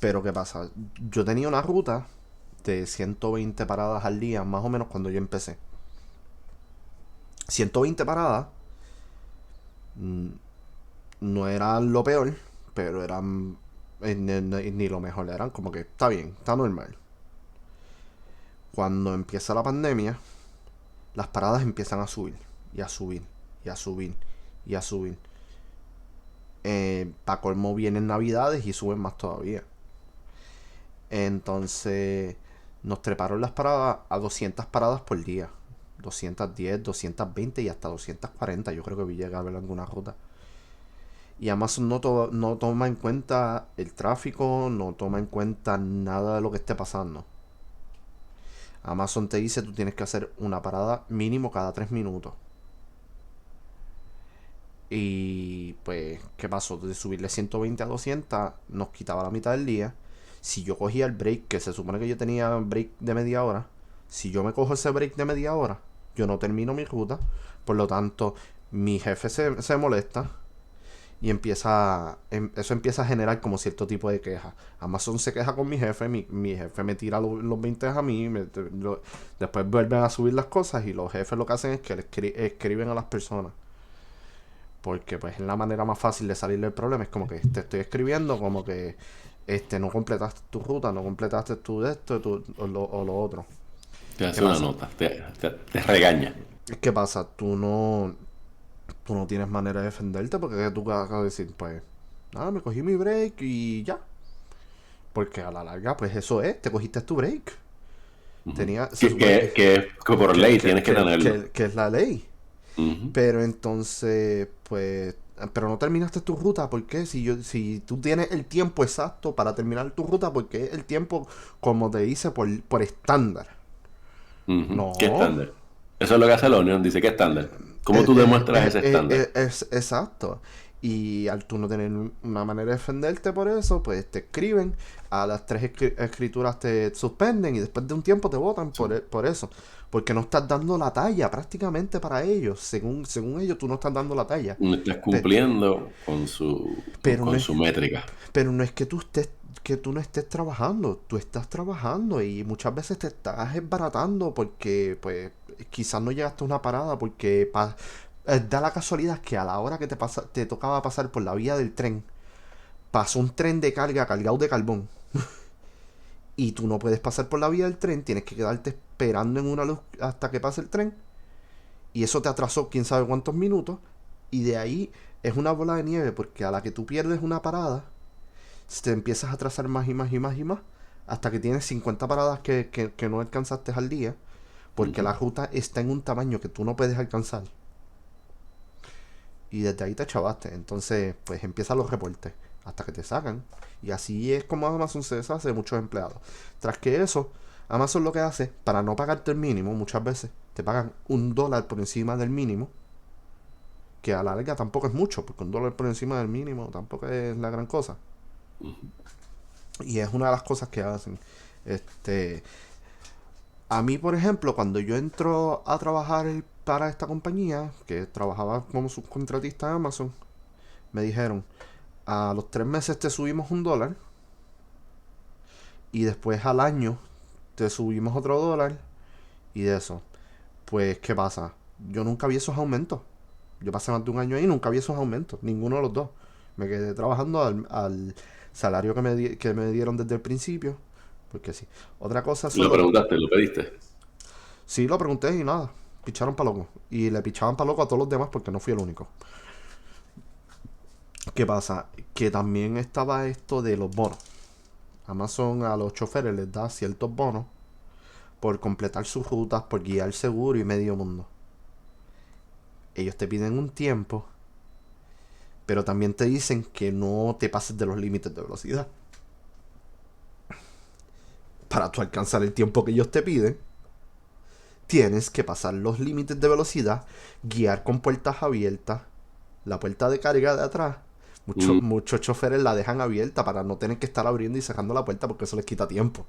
Pero ¿qué pasa? Yo tenía una ruta de 120 paradas al día, más o menos cuando yo empecé. 120 paradas mm, no era lo peor, pero eran ni lo mejor, eran como que está bien, está normal. Cuando empieza la pandemia, las paradas empiezan a subir, y a subir, y a subir, y a subir. Pa' colmo vienen navidades y suben más todavía. Entonces nos treparon las paradas a 200 paradas por día. 210, 220 y hasta 240. Yo creo que vi llegar a ver alguna ruta. Y Amazon no toma en cuenta el tráfico, no toma en cuenta nada de lo que esté pasando. Amazon te dice tú tienes que hacer una parada mínimo cada 3 minutos. Y pues, ¿qué pasó? De subirle 120 a 200 nos quitaba la mitad del día. Si yo cogía el break, que se supone que yo tenía break de media hora, si yo me cojo ese break de media hora, yo no termino mi ruta. Por lo tanto, mi jefe se molesta y eso empieza a generar como cierto tipo de queja. Amazon se queja con mi jefe, mi jefe me tira los 20 a mí, después vuelven a subir las cosas y los jefes lo que hacen es que le escriben a las personas. Porque pues es la manera más fácil de salir del problema. Es como que te estoy escribiendo como que no completaste tu ruta, no completaste tu de esto o lo otro.
Te
¿Qué
hace una
pasa?
nota, te regaña.
¿Qué pasa? Tú no tienes manera de defenderte porque tú vas a decir, pues, nada, me cogí mi break y ya. Porque a la larga, pues eso es, te cogiste tu break.
Ujú.
Se
Que,
supone
que, que por ley tienes que tenerlo.
que es la ley.
Ujú,
Pero entonces, pues, pero no terminaste tu ruta, ¿por qué? Si tú tienes el tiempo exacto para terminar tu ruta, porque es el tiempo, como te dice, por estándar.
ujú. ¿Qué
No,
estándar? Eso es lo que hace la Unión, dice, ¿qué estándar? ¿Cómo tú demuestras ese estándar?
es exacto. Y al tú no tener una manera de defenderte por eso, pues te escriben, a las tres escrituras te suspenden y después de un tiempo te votan
Sí.
por eso. Porque no estás dando la talla prácticamente para ellos. Según ellos, tú no estás dando la talla.
No estás
Pe-
cumpliendo con su,
pero no
con
es
su métrica.
Pero no es que tú no estés trabajando, tú estás trabajando y muchas veces te estás desbaratando porque pues quizás no llegaste a una parada porque da la casualidad que a la hora que te tocaba pasar por la vía del tren, pasó un tren de carga cargado de carbón y tú no puedes pasar por la vía del tren, tienes que quedarte esperando en una luz hasta que pase el tren y eso te atrasó quién sabe cuántos minutos y de ahí es una bola de nieve porque a la que tú pierdes una parada te empiezas a atrasar más y más y más y más hasta que tienes 50 paradas que no alcanzaste al día porque
Ujú.
la ruta está en un tamaño que tú no puedes alcanzar y desde ahí te chavaste. Entonces pues empiezan los reportes hasta que te sacan y así es como Amazon se deshace de muchos empleados. Tras que eso, Amazon lo que hace para no pagarte el mínimo muchas veces te pagan $1 por encima del mínimo, que a la larga tampoco es mucho porque $1 por encima del mínimo tampoco es la gran cosa. Y es una de las cosas que hacen. Este, a mí, por ejemplo, cuando yo entro a trabajar para esta compañía, que trabajaba como subcontratista de Amazon, me dijeron, a los 3 meses te subimos $1 y después al año te subimos otro $1 y de eso. Pues, ¿qué pasa? Yo nunca vi esos aumentos. Yo pasé más de un año ahí y nunca vi esos aumentos, ninguno de los dos. Me quedé trabajando al salario que me dieron desde el principio, porque sí. Otra cosa
Y lo
son
preguntaste, lo pediste.
Sí, lo pregunté y nada. Picharon para loco. Y le pichaban para loco a todos los demás porque no fui el único. ¿Qué pasa? Que también estaba esto de los bonos. Amazon a los choferes les da ciertos bonos por completar sus rutas, por guiar seguro y medio mundo. Ellos te piden un tiempo, pero también te dicen que no te pases de los límites de velocidad. Para tú alcanzar el tiempo que ellos te piden, tienes que pasar los límites de velocidad, guiar con puertas abiertas, la puerta de carga de atrás.
Mm,
Muchos choferes la dejan abierta para no tener que estar abriendo y cerrando la puerta porque eso les quita tiempo.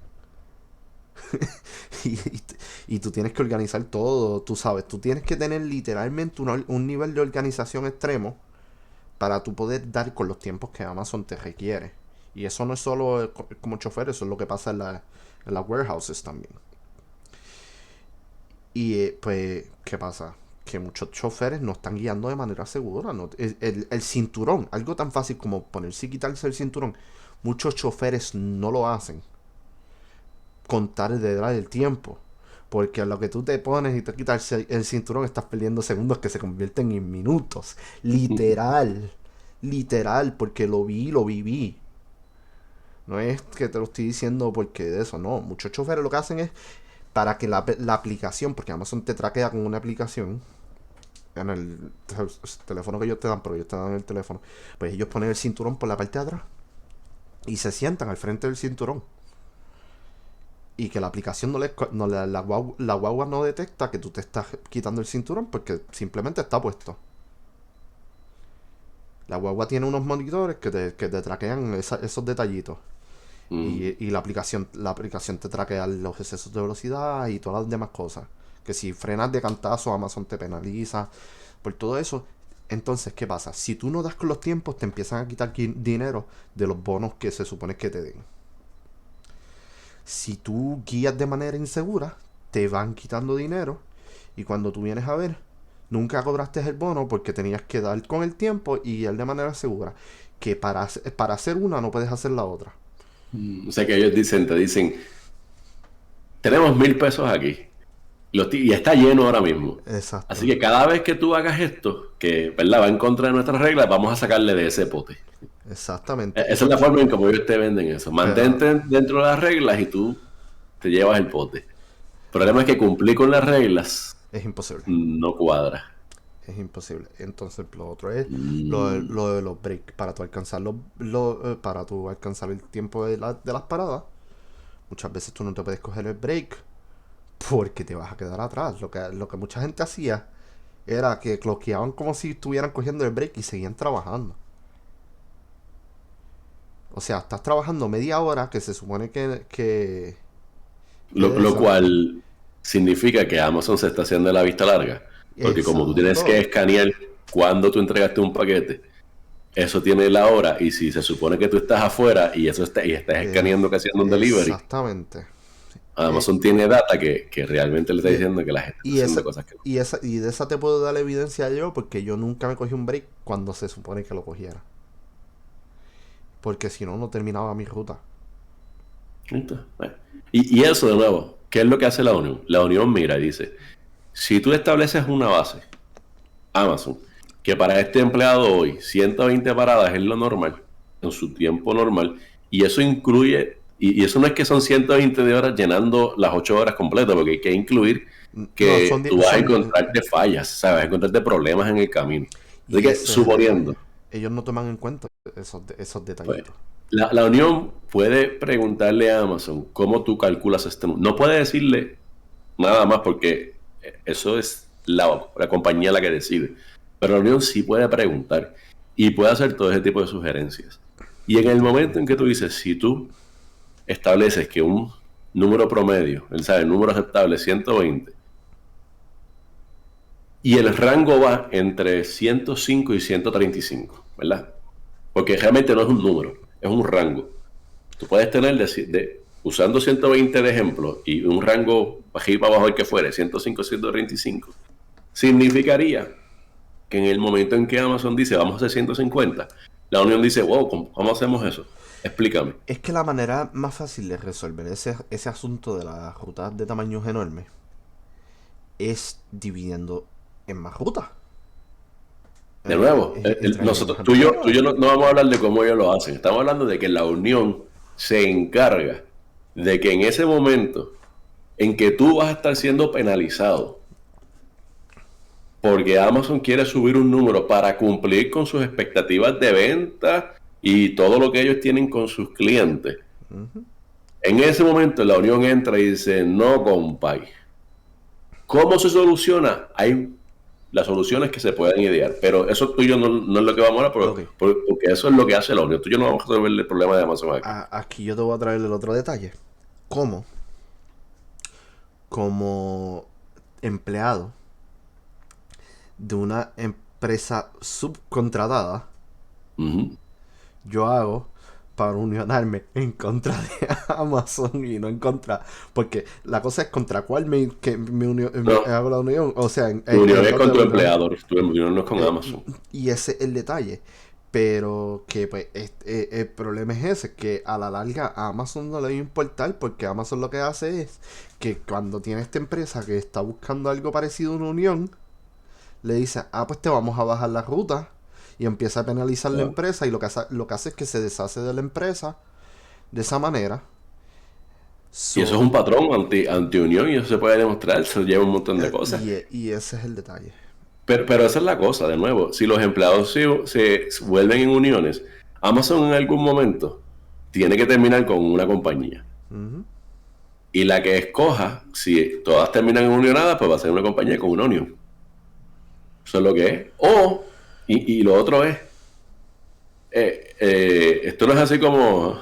y, y, y tú tienes que organizar todo, tú sabes, tú tienes que tener literalmente un nivel de organización extremo para tú poder dar con los tiempos que Amazon te requiere. Y eso no es solo como chofer, eso es lo que pasa en las warehouses también. Y pues, ¿qué pasa? Que muchos choferes no están guiando de manera segura. ¿No? El cinturón, algo tan fácil como ponerse y quitarse el cinturón, muchos choferes no lo hacen con tal de dar el tiempo. Porque a lo que tú te pones y te quitas el cinturón, estás perdiendo segundos que se convierten en minutos. Literal. Literal, porque lo viví. No es que te lo estoy diciendo porque de eso, no. Muchos choferes lo que hacen es para que la aplicación, porque Amazon te traquea con una aplicación en el teléfono que ellos te dan, pero ellos te dan el teléfono, pues ellos ponen el cinturón por la parte de atrás y se sientan al frente del cinturón. Y que la aplicación la guagua no detecta que tú te estás quitando el cinturón porque simplemente está puesto. La guagua tiene unos monitores que te traquean esos detallitos. Y la aplicación te traquea los excesos de velocidad y todas las demás cosas. Que si frenas de cantazo, Amazon te penaliza por todo eso. Entonces, ¿qué pasa? Si tú no das con los tiempos, te empiezan a quitar dinero de los bonos que se supone que te den. Si tú guías de manera insegura, te van quitando dinero. Y cuando tú vienes a ver, nunca cobraste el bono porque tenías que dar con el tiempo y guiar de manera segura. Que para hacer una no puedes hacer la otra.
O sea que ellos te dicen, tenemos 1,000 pesos aquí y está lleno ahora mismo.
Exacto.
Así que cada vez que tú hagas esto, que ¿verdad? Va en contra de nuestras reglas, vamos a sacarle de ese pote.
Exactamente. Y
Esa es la
porque,
forma en cómo ellos te venden eso.
pero
Mantente dentro de las reglas y tú te llevas el pote. El problema es que cumplir con las reglas
es imposible.
no cuadra.
Es imposible. Entonces lo otro es
Mm.
lo de los breaks. Para tú alcanzar para tú alcanzar el tiempo de las paradas, muchas veces tú no te puedes coger el break porque te vas a quedar atrás. Lo que mucha gente hacía era que cloqueaban como si estuvieran cogiendo el break y seguían trabajando. O sea, estás trabajando media hora que se supone que de
Lo
eso.
cual significa que Amazon se está haciendo la vista larga. Porque como tú tienes que
Exacto.
escanear cuando tú entregaste un paquete, eso tiene la hora. Y si se supone que tú estás afuera y y estás escaneando que haciendo un delivery,
Exactamente. Eh,
Amazon tiene data que realmente le está
y,
diciendo que la gente está
y,
haciendo
esa,
cosas que no.
y de esa te puedo dar evidencia yo porque yo nunca me cogí un break cuando se supone que lo cogiera. Porque si no, no terminaba mi ruta.
Entonces, bueno. Y eso de nuevo, ¿qué es lo que hace la Unión? La Unión mira y dice, si tú estableces una base, Amazon, que para este empleado hoy 120 paradas es lo normal, en su tiempo normal, y eso incluye, y eso no es que son 120 de horas llenando las 8 horas completas, porque hay que incluir
No,
que tú vas a encontrarte fallas, ¿sabes? Vas a encontrarte problemas en el camino. Así
y
que,
ese es el
suponiendo,
detalle. Ellos no toman en cuenta esos
pues,
detallitos.
la Unión puede preguntarle a Amazon cómo tú calculas este número. No puede decirle nada más porque eso es la compañía la que decide. Pero la Unión sí puede preguntar y puede hacer todo ese tipo de sugerencias. Y en el momento en que tú dices, si tú estableces que un número promedio, el número aceptable es 120, y el rango va entre 105 y 135, ¿verdad? Porque realmente no es un número, es un rango. Tú puedes tener, usando 120 de ejemplo y un rango aquí para abajo el que fuere, 105, 135, significaría que en el momento en que Amazon dice vamos a hacer 150, la Unión dice, wow, ¿cómo hacemos eso? Explícame.
Es que la manera más fácil de resolver ese asunto de las rutas de tamaños enormes es dividiendo en más rutas.
De nuevo,
Entre más
tú y yo
empleados.
no vamos a hablar de cómo ellos lo hacen. Estamos hablando de que la Unión se encarga de que en ese momento en que tú vas a estar siendo penalizado porque Amazon quiere subir un número para cumplir con sus expectativas de venta y todo lo que ellos tienen con sus clientes. En ese momento la Unión entra y dice, no, compay. ¿Cómo se soluciona? Hay las soluciones que se pueden idear, pero eso tú y yo no es lo que vamos a hablar,
Ok.
porque eso es lo que hace la Unión. Tú y yo no vamos a resolver el problema de Amazon aquí.
Aquí yo te voy a traer el otro detalle. ¿Cómo? Como empleado de una empresa subcontratada,
Ujú.
yo hago para unionarme en contra de Amazon y no en contra, porque la cosa es contra cuál
No,
hago la unión, o sea,
tu unión es
contra
con
de
tu
los dos.
empleador, tu unión no es con Amazon.
Y ese es el detalle. Pero que pues el problema es ese, que a la larga a Amazon no le va a importar, porque Amazon lo que hace es que cuando tiene esta empresa que está buscando algo parecido a una unión, le dice, pues te vamos a bajar la ruta, y empieza a penalizar la
Ah.
empresa, y lo que hace es que se deshace de la empresa de esa manera.
Y eso es un
So,
patrón anti-unión y eso se puede demostrar, eso lleva un montón de cosas.
y ese es el detalle.
Pero esa es la cosa, de nuevo, si los empleados se vuelven en uniones, Amazon en algún momento tiene que terminar con una compañía.
Ujú.
Y la que escoja, si todas terminan en unionadas, pues va a ser una compañía con una unión. Eso es lo que es. Y lo otro es, esto no es así como,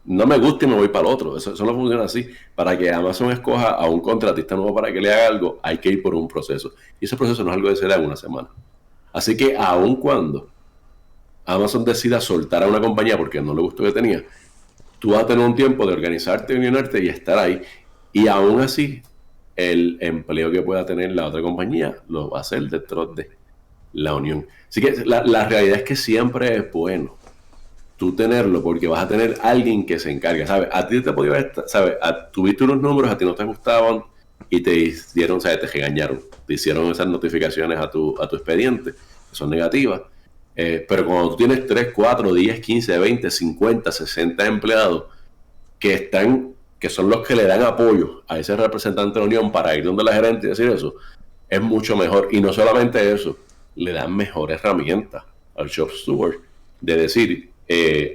no me gusta y me voy para el otro. Eso no funciona así. Para que Amazon escoja a un contratista nuevo para que le haga algo, hay que ir por un proceso. Y ese proceso no es algo que se da en una semana. Así que aun cuando Amazon decida soltar a una compañía porque no le gustó que tenía, tú vas a tener un tiempo de organizarte, unionarte y estar ahí. Y aún así, el empleo que pueda tener la otra compañía lo va a hacer dentro de la unión. Así que la realidad es que siempre es bueno tú tenerlo porque vas a tener alguien que se encargue, ¿sabes? A ti te podía estar, ¿sabes? Tuviste unos números, a ti no te gustaban y te hicieron, ¿sabes? Te regañaron, te hicieron esas notificaciones a tu expediente, que son negativas. Pero cuando tú tienes 3 4 10 15 20 50 60 empleados que son los que le dan apoyo a ese representante de la unión para ir donde la gerente y decir eso, es mucho mejor. Y no solamente eso, le dan mejor herramienta al shop steward de decir,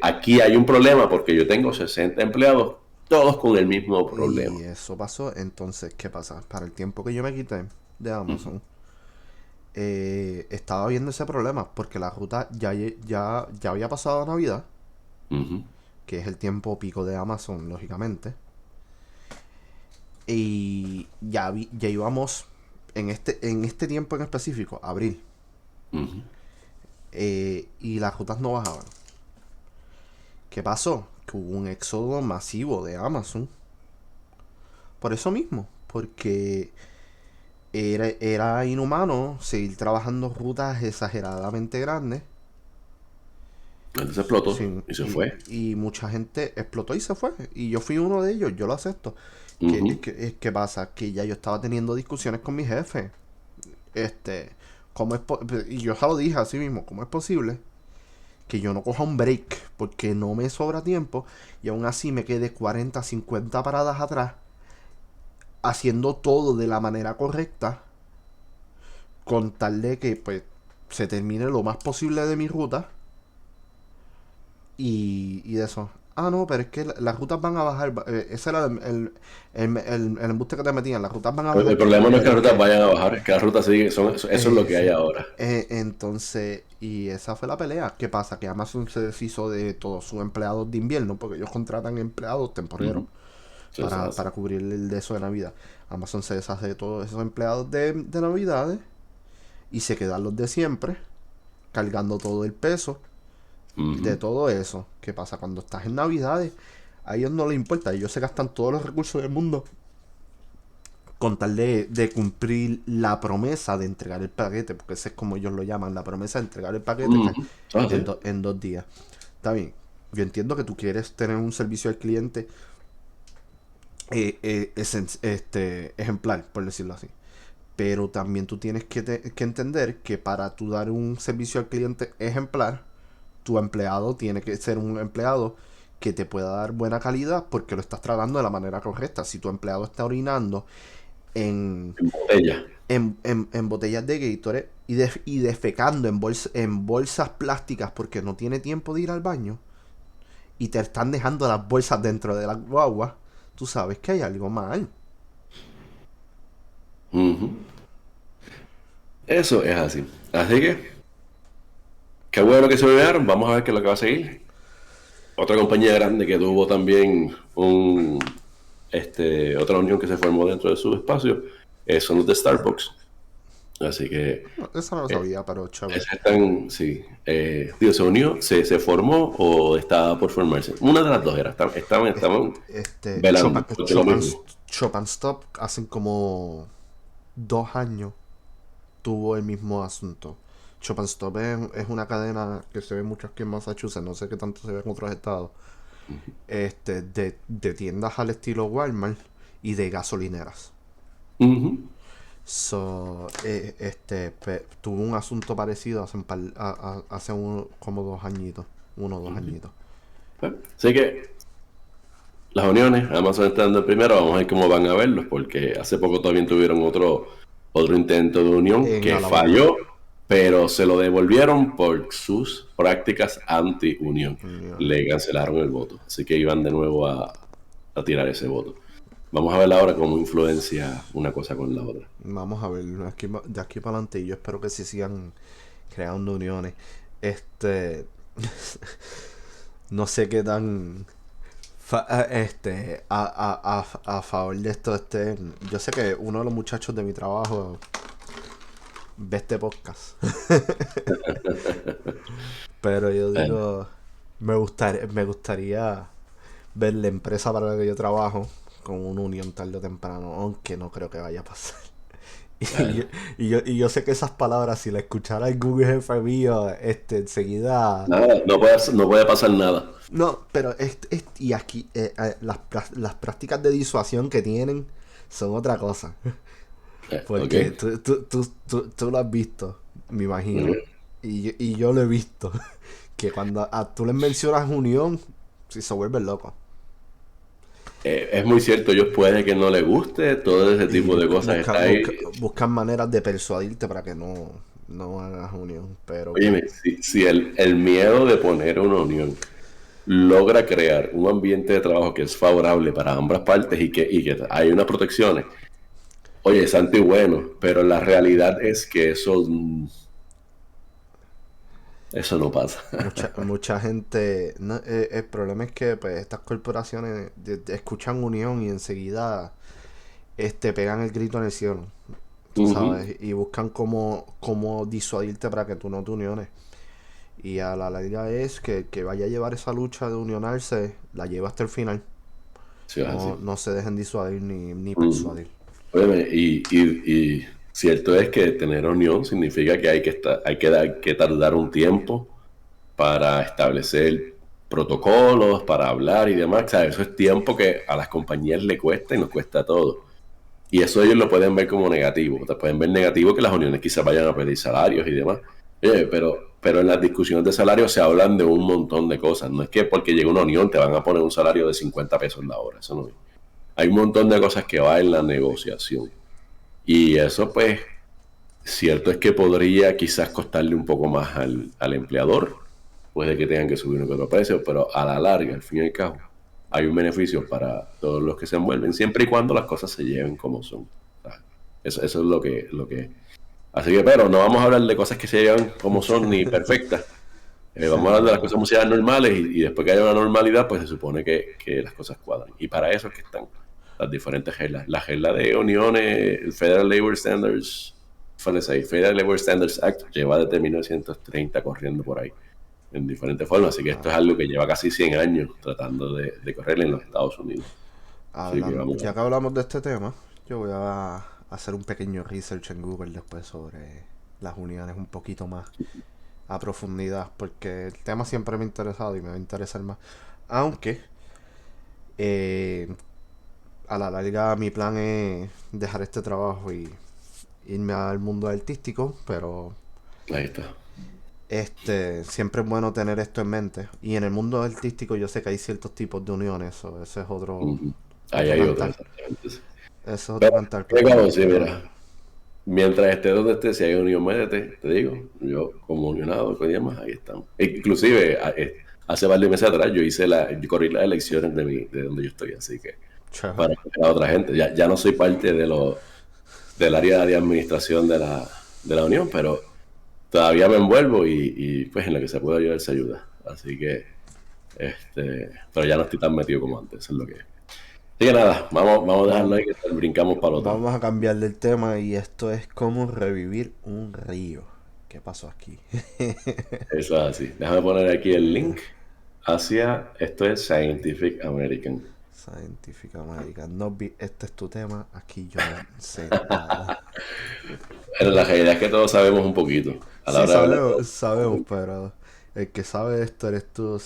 aquí hay un problema porque yo tengo 60 empleados, todos con el mismo problema.
Y eso pasó. Entonces, ¿qué pasa? Para el tiempo que yo me quité de Amazon, estaba viendo ese problema, porque la ruta ya había pasado a Navidad,
Ujú,
que es el tiempo pico de Amazon, lógicamente. Y ya íbamos en este tiempo en específico, abril.
ujú.
Y las rutas no bajaban. ¿Qué pasó? Que hubo un éxodo masivo de Amazon. Por eso mismo. Porque era inhumano seguir trabajando rutas exageradamente grandes.
Entonces explotó
Sin,
y se fue.
y mucha gente explotó y se fue. Y yo fui uno de ellos, yo lo acepto.
Ujú.
¿Qué pasa? Que ya yo estaba teniendo discusiones con mi jefe. Este, y yo se lo dije así mismo, ¿cómo es posible que yo no coja un break porque no me sobra tiempo y aún así me quede 40 50 paradas atrás haciendo todo de la manera correcta, con tal de que pues se termine lo más posible de mi ruta y de eso? No, pero es que las rutas van a bajar. Ese era el embuste que te metían. Las rutas van a
El
bajar.
problema no es que
Pero
las
es
rutas
que
vayan a bajar, es que las rutas siguen, eso es lo que hay
sí.
ahora.
Entonces, y esa fue la pelea. ¿Qué pasa? Que Amazon se deshizo de todos sus empleados de invierno, porque ellos contratan empleados temporeros
Ujú. Eso se
para
hace.
cubrir el de eso de Navidad. Amazon se deshace de todos esos empleados de Navidades y se quedan los de siempre, cargando todo el peso de
Ujú.
todo eso. ¿Qué pasa? Cuando estás en Navidades, a ellos no les importa. Ellos se gastan todos los recursos del mundo con tal de cumplir la promesa de entregar el paquete, porque ese es como ellos lo llaman, la promesa de entregar el paquete
Ujú. Ah, sí.
en 2 días. Está bien, yo entiendo que tú quieres tener un servicio al cliente ejemplar, por decirlo así. Pero también tú tienes que entender que para tú dar un servicio al cliente ejemplar, tu empleado tiene que ser un empleado que te pueda dar buena calidad porque lo estás tratando de la manera correcta. Si tu empleado está orinando en,
En botella.
en botellas de Gatorade y defecando en bolsas plásticas porque no tiene tiempo de ir al baño y te están dejando las bolsas dentro de la guagua, tú sabes que hay algo mal.
Ujú. Eso es así. Así que, qué bueno que se olvidaron. Vamos a ver qué es lo que va a seguir. Otra compañía grande que tuvo también otra unión que se formó dentro de su espacio son los de Starbucks. Así que
No, eso no lo
eh,
sabía, pero chévere.
ese están, sí. Digo, ¿se unió? ¿Se formó o estaba por formarse? Una de las dos era.
Es-
Estaban velando,
Chopin,
porque lo mismo.
Chopin Stop hace como 2 años tuvo el mismo asunto. Chopin Stop es una cadena que se ve mucho aquí en Massachusetts, no sé qué tanto se ve en otros estados, de tiendas al estilo Walmart y de gasolineras.
Ujú.
Tuvo un asunto parecido hace como 2 añitos, 1 o 2 añitos.
Así que las uniones, Amazon está dando el primero, vamos a ver cómo van a verlos, porque hace poco también tuvieron otro intento de unión
En
que
Alabama.
falló, pero se lo devolvieron por sus prácticas anti-unión.
Ya.
Le cancelaron el voto, así que iban de nuevo a tirar ese voto. Vamos a ver ahora cómo influencia una cosa con la otra.
Vamos a ver, de aquí para adelante, y yo espero que sí sigan creando uniones. Este, no sé qué tan a favor de esto estén. Yo sé que uno de los muchachos de mi trabajo ve este podcast. Pero yo
Eh,
digo, me gustaría ver la empresa para la que yo trabajo con una unión tarde o temprano, aunque no creo que vaya a pasar. Y yo,
bueno,
y yo sé que esas palabras, si la escuchara el Google jefe mío, enseguida.
nada, no puede pasar nada.
No, pero y aquí las prácticas de disuasión que tienen son otra cosa.
Ok.
Porque tú lo has visto, me imagino.
Ujú.
Y yo lo he visto. Que cuando tú les mencionas unión, sí se vuelven locos.
Es muy cierto, ellos puede que no les guste, todo ese
Y
tipo de cosas está ahí.
buscan maneras de persuadirte para que no hagas unión. Pero pues,
Oye, si el miedo de poner una unión logra crear un ambiente de trabajo que es favorable para ambas partes y que hay unas protecciones, oye, es santo y bueno, pero la realidad es que eso no pasa.
mucha gente. El problema es que pues, estas corporaciones escuchan unión y enseguida pegan el grito en el cielo. Tú
Ujú.
sabes. Y buscan cómo disuadirte para que tú no te uniones. Y a la larga es que el que vaya a llevar esa lucha de unionarse, la lleva hasta el final.
Sí, es
No,
así.
no se dejen disuadir ni
Ujú.
persuadir.
Óyeme, y cierto es que tener unión significa que hay que tardar un tiempo para establecer protocolos, para hablar y demás. O sea, eso es tiempo que a las compañías le cuesta y nos cuesta a todos. Y eso ellos lo pueden ver como negativo. O sea, pueden ver negativo que las uniones quizás vayan a pedir salarios y demás. Pero en las discusiones de salarios se hablan de un montón de cosas. No es que porque llega una unión te van a poner un salario de 50 pesos la hora. Eso no es. Hay un montón de cosas que va en la negociación. Y eso, pues, cierto es que podría quizás costarle un poco más al empleador, puede que tengan que subir un otro precio, pero a la larga, al fin y al cabo, hay un beneficio para todos los que se envuelven, siempre y cuando las cosas se lleven como son. O sea, eso es lo que. Así que, pero no vamos a hablar de cosas que se llevan como son ni perfectas. Vamos a hablar de las
No.
cosas como sean normales y después que haya una normalidad, pues se supone que las cosas cuadran. Y para eso es que están las diferentes reglas. La regla de uniones, el Federal Labor Standards, Federal Labor Standards Act lleva desde 1930 corriendo por ahí en diferentes formas. Así que esto es algo que lleva casi 100 años tratando de correr en los Estados Unidos. Así que vamos a
Ya que hablamos de este tema, yo voy a hacer un pequeño research en Google después sobre las uniones un poquito más a profundidad, porque el tema siempre me ha interesado y me va a interesar más. Aunque eh, a la larga mi plan es dejar este trabajo y irme al mundo artístico, pero
Ahí está.
siempre es bueno tener esto en mente. Y en el mundo artístico yo sé que hay ciertos tipos de uniones, o ese es otro
Ujú. Ahí
otro
hay otra,
cantar.
exactamente.
Ese es otro
Pero,
cantar,
bueno,
pero
sí, mira, mientras esté donde esté, si hay unión, métete, te digo, yo como unionado, con más, ahí estamos. Inclusive, hace varios meses atrás yo corrí las elecciones de donde yo estoy, así que para
chévere.
a otra gente, ya no soy parte del área de administración de la unión, pero todavía me envuelvo y pues en lo que se puede ayudar se ayuda. Así que, pero ya no estoy tan metido como antes, eso es lo que es. Así que nada, vamos a dejarlo ahí que brincamos para el otro.
Vamos a cambiar del tema y esto es cómo revivir un río. ¿Qué pasó aquí?
Eso es así. Déjame poner aquí el link hacia, esto es Scientific American.
Scientific American. No, este es tu tema, aquí yo no sé nada.
Pero la realidad es que todos sabemos un poquito. A la
Sí,
hora de hablar de
sabemos,
todo.
sabemos, pero el que sabe esto eres tú.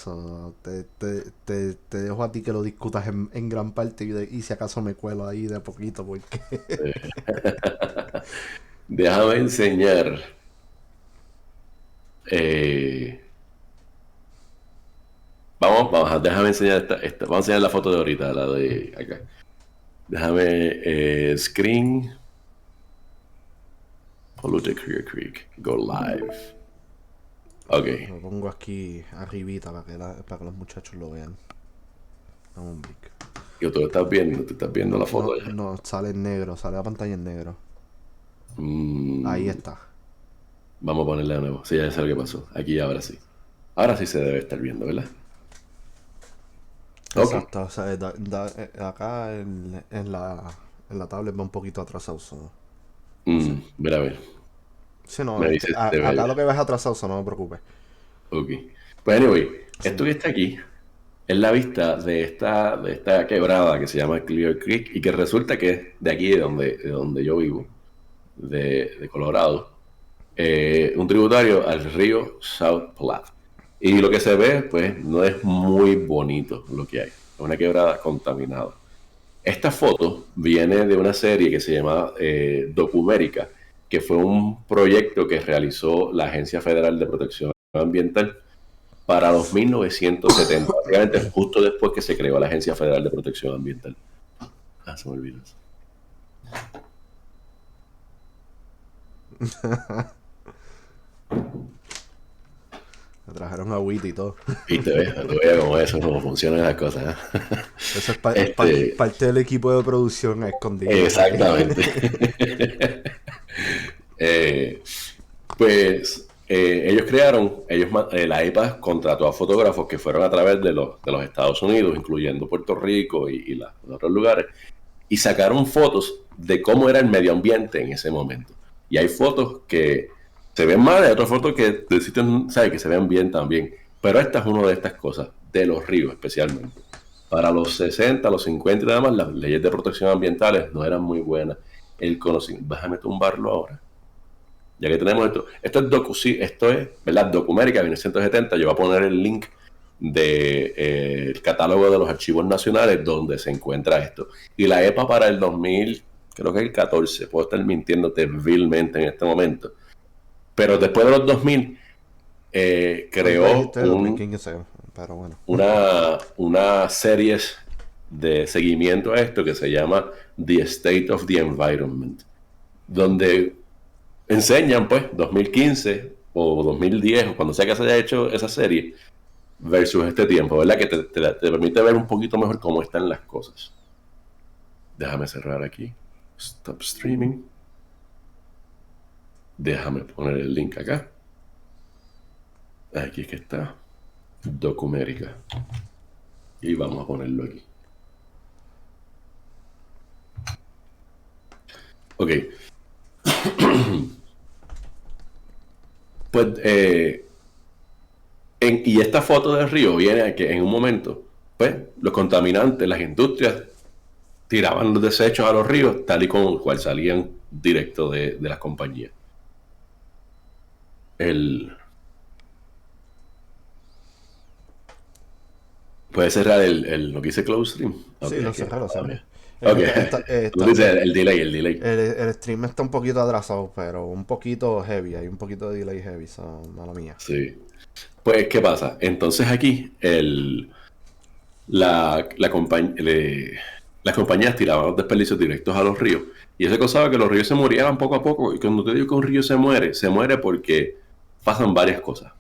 Te dejo a ti que lo discutas en gran parte y si acaso me cuelo ahí de a poquito porque...
Déjame enseñar. eh, déjame enseñar vamos a enseñar la foto de ahorita, la de acá. Déjame screen. Polluted Creek. Go live. Ok.
Lo pongo aquí arribita para que los muchachos lo vean. Dame un brick.
Y tú estás viendo la foto
No,
ya.
no, sale en negro, sale la pantalla en negro. Ahí
Mm,
está.
vamos a ponerle de nuevo. Sí, ya sé lo que pasó. Aquí ahora sí. Ahora sí se debe estar viendo, ¿verdad? Ok.
Exacto, o sea, acá en la tablet va un poquito atrasado. No sé.
Mira, a ver.
Sí, no,
Me dice se ve
acá lo
ya.
que ves atrasado, no me preocupes.
Ok. Pues anyway, esto que está aquí es la vista de esta quebrada que se llama Clear Creek y que resulta que es de aquí de donde yo vivo, de Colorado, un tributario al río South Platte. Y lo que se ve, pues, no es muy bonito lo que hay. Es una quebrada contaminada. Esta foto viene de una serie que se llama Documérica, que fue un proyecto que realizó la Agencia Federal de Protección Ambiental para los 1970, básicamente justo después que se creó la Agencia Federal de Protección Ambiental. Ah, se me olvidó eso.
Me trajeron agüita y todo.
Y te ves cómo eso, cómo funcionan las cosas. ¿Eh?
Eso es
Este,
parte del equipo de producción a escondidas ahí.
exactamente. Eh, pues ellos crearon, la EPA contrató a fotógrafos que fueron a través de los Estados Unidos, incluyendo Puerto Rico y los otros lugares, y sacaron fotos de cómo era el medio ambiente en ese momento. Y hay fotos que se ven mal, hay otras fotos que del sitio, ¿sabes? Que se ven bien también. Pero esta es una de estas cosas, de los ríos especialmente. Para los 60, los 50 y demás, las leyes de protección ambientales no eran muy buenas. El conocimiento, déjame tumbarlo ahora. Ya que tenemos esto, esto es, ¿verdad? Documérica 1970. Yo voy a poner el link de, el catálogo de los archivos nacionales donde se encuentra esto. Y la EPA para el 2000, creo que el 14, puedo estar mintiéndote vilmente en este momento. Pero después de los 2000,
Ahorita
creó
dijiste 2015, pero bueno.
una series de seguimiento a esto que se llama The State of the Environment, donde enseñan, pues, 2015 o 2010, o cuando sea que se haya hecho esa serie, versus este tiempo, ¿verdad? Que te permite ver un poquito mejor cómo están las cosas. Déjame cerrar aquí. Stop streaming. Déjame poner el link acá. Aquí es que está. Documérica. Y vamos a ponerlo aquí. Ok. Pues, y esta foto del río viene a que en un momento, pues, los contaminantes, las industrias, tiraban los desechos a los ríos, tal y como el cual salían directo de las compañías. Puede cerrar lo que dice Close Stream.
Sí,
Okay,
lo cerré, lo cerré. Es
ok.
que
Tú dices el delay, el delay.
el stream está un poquito atrasado, pero un poquito heavy. Hay un poquito de delay heavy, mala mía.
Sí. Pues, ¿qué pasa? Entonces aquí las compañías tiraban los desperdicios directos a los ríos y eso causaba que los ríos se murieran poco a poco. Y cuando te digo que un río se muere porque pasan varias cosas.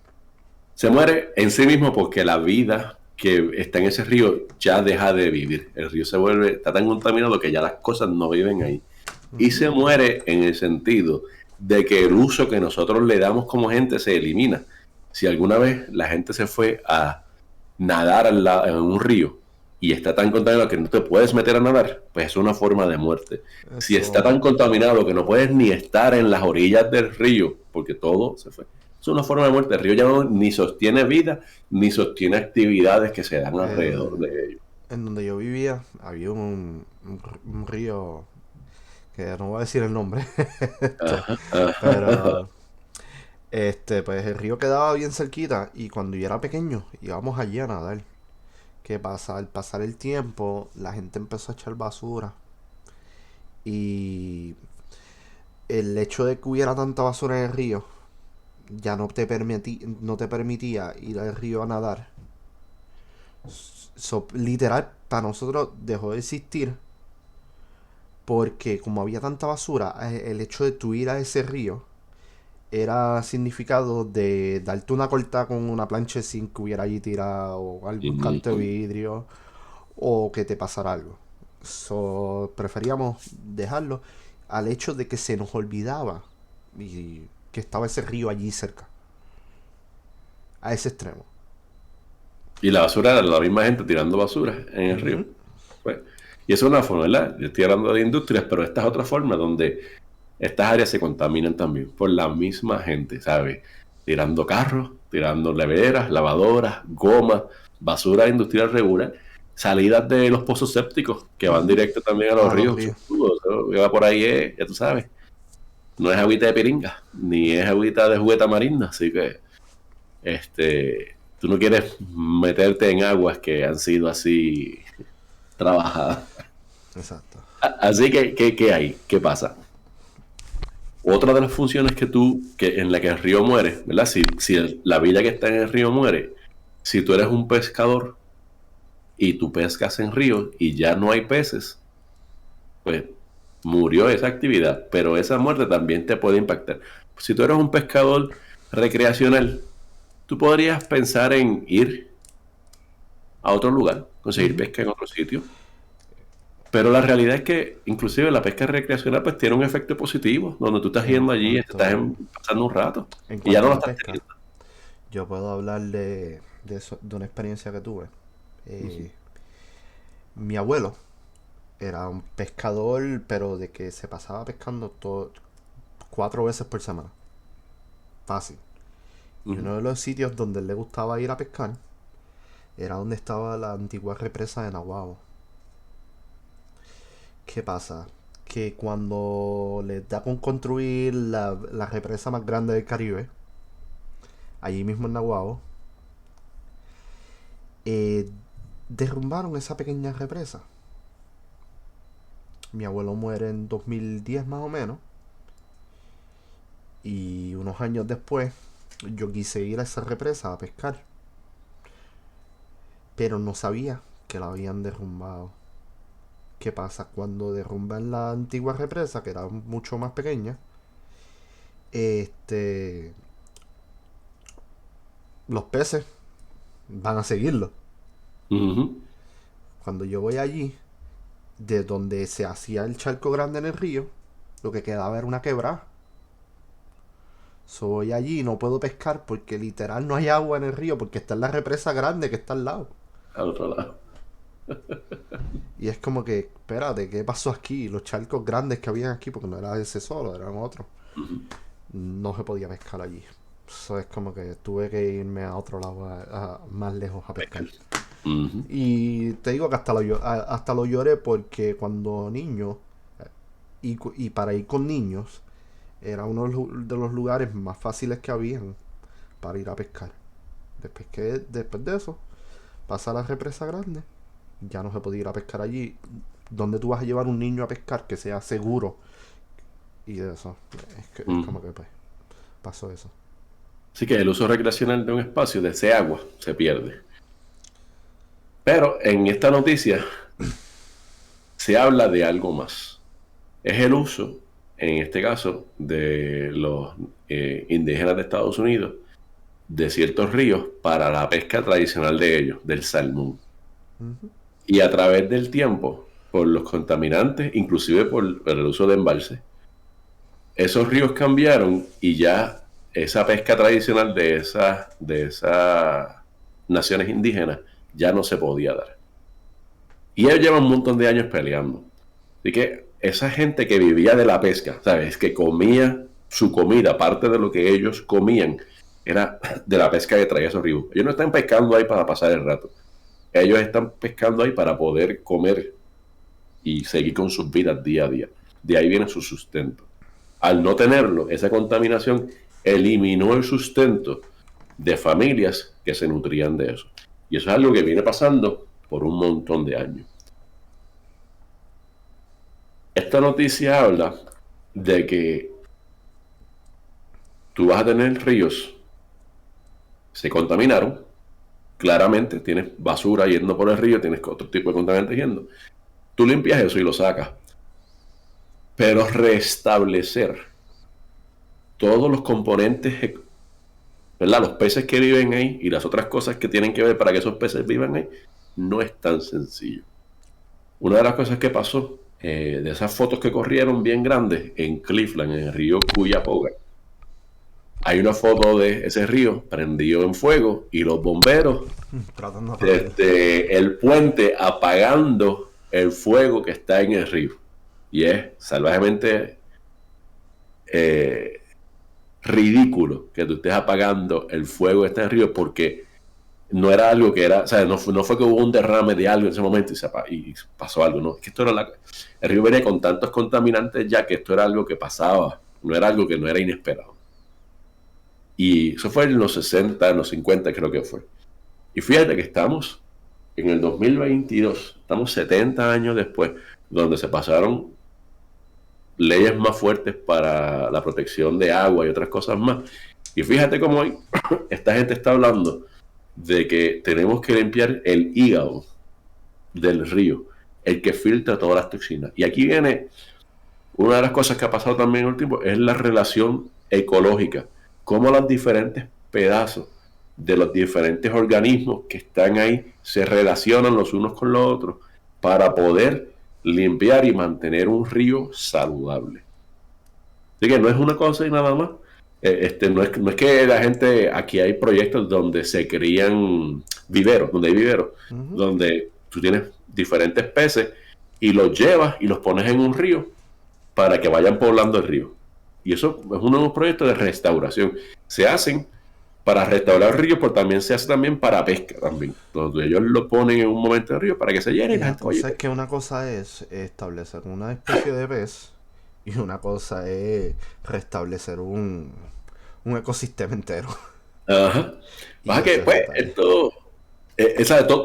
Se muere en sí mismo porque la vida que está en ese río ya deja de vivir. El río está tan contaminado que ya las cosas no viven ahí. Y se muere en el sentido de que el uso que nosotros le damos como gente se elimina. Si alguna vez la gente se fue a nadar en un río, y está tan contaminado que no te puedes meter a nadar, pues es una forma de muerte. Si está
Eso,
tan contaminado que no puedes ni estar en las orillas del río, porque todo se fue, es una forma de muerte. El río ya no ni sostiene vida, ni sostiene actividades que se dan alrededor
el,
de ello.
en donde yo vivía había un río que no voy a decir el nombre, esto,
Ajá, ajá.
pero pues el río quedaba bien cerquita y cuando yo era pequeño íbamos allí a nadar. ¿Qué pasa? Al pasar el tiempo, la gente empezó a echar basura y el hecho de que hubiera tanta basura en el río ya no te permitía ir al río a nadar. Literal, para nosotros dejó de existir porque como había tanta basura, el hecho de tú ir a ese río era significado de darte una corta con una plancha sin que hubiera allí tirado o algún canto de
Ujú.
vidrio o que te pasara algo. Preferíamos dejarlo al hecho de que se nos olvidaba y que estaba ese río allí cerca, a ese extremo.
Y la basura era la misma gente tirando basura en el río.
Ujú.
Pues, y eso es una forma, ¿verdad? Yo estoy hablando de industrias, pero esta es otra forma donde estas áreas se contaminan también por la misma gente, ¿sabes? Tirando carros, tirando neveras, lavadoras, gomas, basura industrial regular, salidas de los pozos sépticos que van
Ujú.
directo también a los
A los
ríos.
ríos.
Lo que va por ahí es, ya tú sabes, no es agüita de piringa, ni es agüita de jugueta marina, así que tú no quieres meterte en aguas que han sido así trabajadas.
Exacto.
Así que, ¿qué hay? ¿Qué pasa? Otra de las funciones en la que el río muere, ¿verdad? Si la vida que está en el río muere, si tú eres un pescador y tú pescas en río y ya no hay peces, pues murió esa actividad, pero esa muerte también te puede impactar. Si tú eres un pescador recreacional, tú podrías pensar en ir a otro lugar, conseguir
Ujú.
pesca en otro sitio, pero la realidad es que inclusive la pesca recreacional pues tiene un efecto positivo, donde tú estás
En
yendo allí, te estás
cuanto,
pasando un rato
en
y ya
cuanto
no
a
lo
la
estás
pesca,
teniendo.
yo puedo hablar de una experiencia que tuve.
Ujú,
Eh, Mi abuelo era un pescador, pero de que se pasaba pescando 4 veces por semana. Fácil. Y
ujú,
uno de los sitios donde le gustaba ir a pescar era donde estaba la antigua represa de Nahuabo. ¿Qué pasa? Que cuando les da con construir la represa más grande del Caribe, allí mismo en Nahuabo, eh, derrumbaron esa pequeña represa. Mi abuelo muere en 2010 más o menos. Y unos años después yo quise ir a esa represa a pescar. Pero no sabía que la habían derrumbado. ¿Qué pasa? Cuando derrumban la antigua represa, que era mucho más pequeña, este, los peces van a seguirlo.
ujú.
Cuando yo voy allí, de donde se hacía el charco grande en el río, lo que quedaba era una quebrada. Soy allí y no puedo pescar porque literal no hay agua en el río porque está en la represa grande que está al lado.
Al otro lado.
Y es como que, espérate, ¿qué pasó aquí? Los charcos grandes que habían aquí, porque no era ese solo, eran otros.
Ujú,
No se podía pescar allí. Eso es como que tuve que irme a otro lado, más lejos a pescar.
pescar. Ujú,
Y te digo que hasta lo lloré porque cuando niño, y para ir con niños, era uno de los lugares más fáciles que habían para ir a pescar. Después de eso, pasa la represa grande, ya no se podía ir a pescar allí. ¿Dónde tú vas a llevar un niño a pescar que sea seguro? Y de eso, es
ujú.
como que pues pasó eso.
Así que el uso recreacional de un espacio de ese agua se pierde. Pero en esta noticia se habla de algo más. Es el uso, en este caso, de los indígenas de Estados Unidos, de ciertos ríos para la pesca tradicional de ellos, del salmón.
Ujú.
Y a través del tiempo, por los contaminantes, inclusive por el uso de embalse, esos ríos cambiaron y ya esa pesca tradicional de esas naciones indígenas ya no se podía dar. Y ellos llevan un montón de años peleando. Así que esa gente que vivía de la pesca, ¿sabes? Que comía su comida, parte de lo que ellos comían, era de la pesca que traía esos ríos. Ellos no están pescando ahí para pasar el rato. Ellos están pescando ahí para poder comer y seguir con sus vidas día a día. De ahí viene su sustento. Al no tenerlo, esa contaminación eliminó el sustento de familias que se nutrían de eso. Y eso es algo que viene pasando por un montón de años. Esta noticia habla de que tú vas a tener ríos, se contaminaron, claramente tienes basura yendo por el río, tienes otro tipo de contaminantes yendo. Tú limpias eso y lo sacas. Pero restablecer todos los componentes, ¿verdad? Los peces que viven ahí y las otras cosas que tienen que ver para que esos peces vivan ahí, no es tan sencillo. Una de las cosas que pasó, de esas fotos que corrieron bien grandes en Cleveland, en el río Cuyahoga, hay una foto de ese río prendido en fuego y los bomberos desde el puente apagando el fuego que está en el río. Y es salvajemente ridículo que tú estés apagando el fuego de este río, porque no era algo que era, o sea, no fue que hubo un derrame de algo en ese momento y pasó algo, no, es que esto era el río venía con tantos contaminantes ya que esto era algo que pasaba, no era algo que no era inesperado. Y eso fue en los 60, en los 50 creo que fue. Y fíjate que estamos en el 2022, estamos 70 años después, donde se pasaron leyes más fuertes para la protección de agua y otras cosas más. Y fíjate cómo hoy esta gente está hablando de que tenemos que limpiar el hígado del río, el que filtra todas las toxinas. Y aquí viene una de las cosas que ha pasado también en el tiempo, es la relación ecológica, cómo los diferentes pedazos de los diferentes organismos que están ahí se relacionan los unos con los otros para poder limpiar y mantener un río saludable. Así que no es una cosa y nada más. No es que la gente, aquí hay proyectos donde se crían viveros, donde hay viveros, donde tú tienes diferentes peces y los llevas y los pones en un río para que vayan poblando el río. Y eso es uno de los proyectos de restauración. Se hacen para restaurar ríos, pero también se hace también para pesca también, donde ellos lo ponen en un momento del río para que se llene.
La cosa es que una cosa es establecer una especie de pez y una cosa es restablecer un ecosistema entero.
Ajá. Baja que pues esto,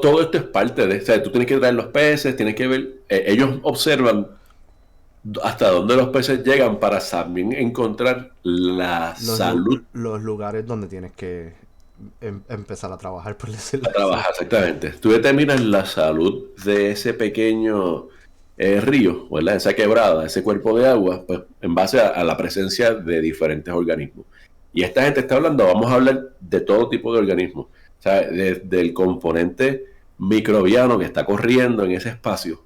todo esto es parte de, o sea, tú tienes que traer los peces, tienes que ver, ellos observan hasta dónde los peces llegan para también encontrar la salud.
Los lugares donde tienes que empezar a trabajar, por decirlo así.
A trabajar, exactamente. Tú determinas la salud de ese pequeño río, ¿verdad? Esa quebrada, ese cuerpo de agua, pues en base a la presencia de diferentes organismos. Y esta gente está hablando, vamos a hablar de todo tipo de organismos. O sea, del componente microbiano que está corriendo en ese espacio,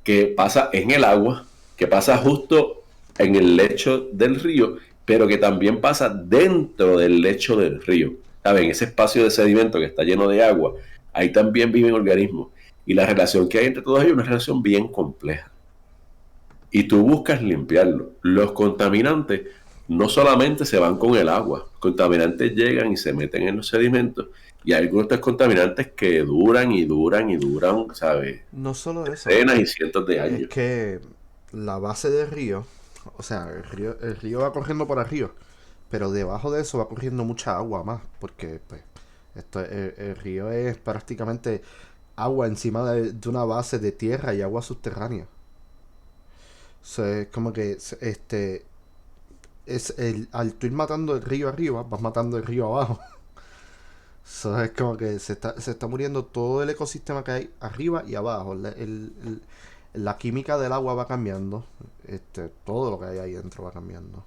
que pasa en el agua, que pasa justo en el lecho del río, pero que también pasa dentro del lecho del río. ¿Saben? Ese espacio de sedimento que está lleno de agua, ahí también viven organismos. Y la relación que hay entre todos ellos es una relación bien compleja. Y tú buscas limpiarlo. Los contaminantes no solamente se van con el agua, los contaminantes llegan y se meten en los sedimentos. Y hay algunos de estos contaminantes que duran y duran y duran, ¿sabes?
No solo eso.
Decenas y cientos de años.
Es que la base del río, o sea, el río va corriendo por arriba, pero debajo de eso va corriendo mucha agua más, porque pues el río es prácticamente agua encima de una base de tierra y agua subterránea. O sea, es como que al tú ir matando el río arriba, vas matando el río abajo. So, es como que se está muriendo todo el ecosistema que hay arriba y abajo. La química del agua va cambiando. Todo lo que hay ahí dentro va cambiando.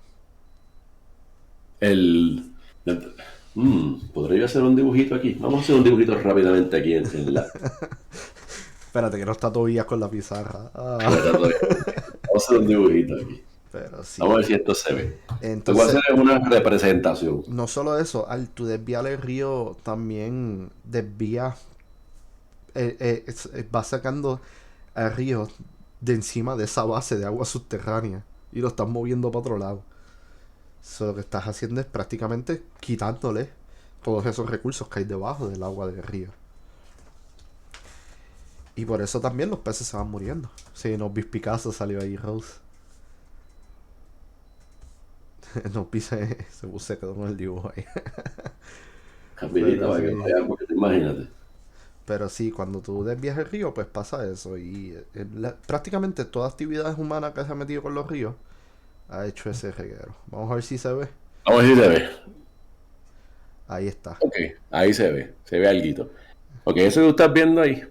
¿Podría hacer un dibujito aquí? Vamos a hacer un dibujito rápidamente aquí en la...
Espérate que no está todavía con la pizarra.
Vamos a hacer un dibujito aquí.
Pero sí.
Vamos a ver si esto se ve.
Entonces,
voy a hacer una representación.
No solo eso, al tu desviar el río también desvía, va sacando al río de encima de esa base de agua subterránea y lo estás moviendo para otro lado. Eso lo que estás haciendo es prácticamente quitándole todos esos recursos que hay debajo del agua del río. Y por eso también los peces se van muriendo. Sí, no, Picasso salió ahí, Rose. No pise, se quedó con el dibujo ahí.
Rapidito, para que
Sí.
no vean, porque imagínate.
Pero sí, cuando tú desvías el río, pues pasa eso. Y prácticamente toda actividad humana que se ha metido con los ríos ha hecho ese reguero. Vamos a ver si se ve.
Vamos a ver si se ve.
Ahí está.
Ok, ahí se ve alguito. Ok, eso que tú estás viendo ahí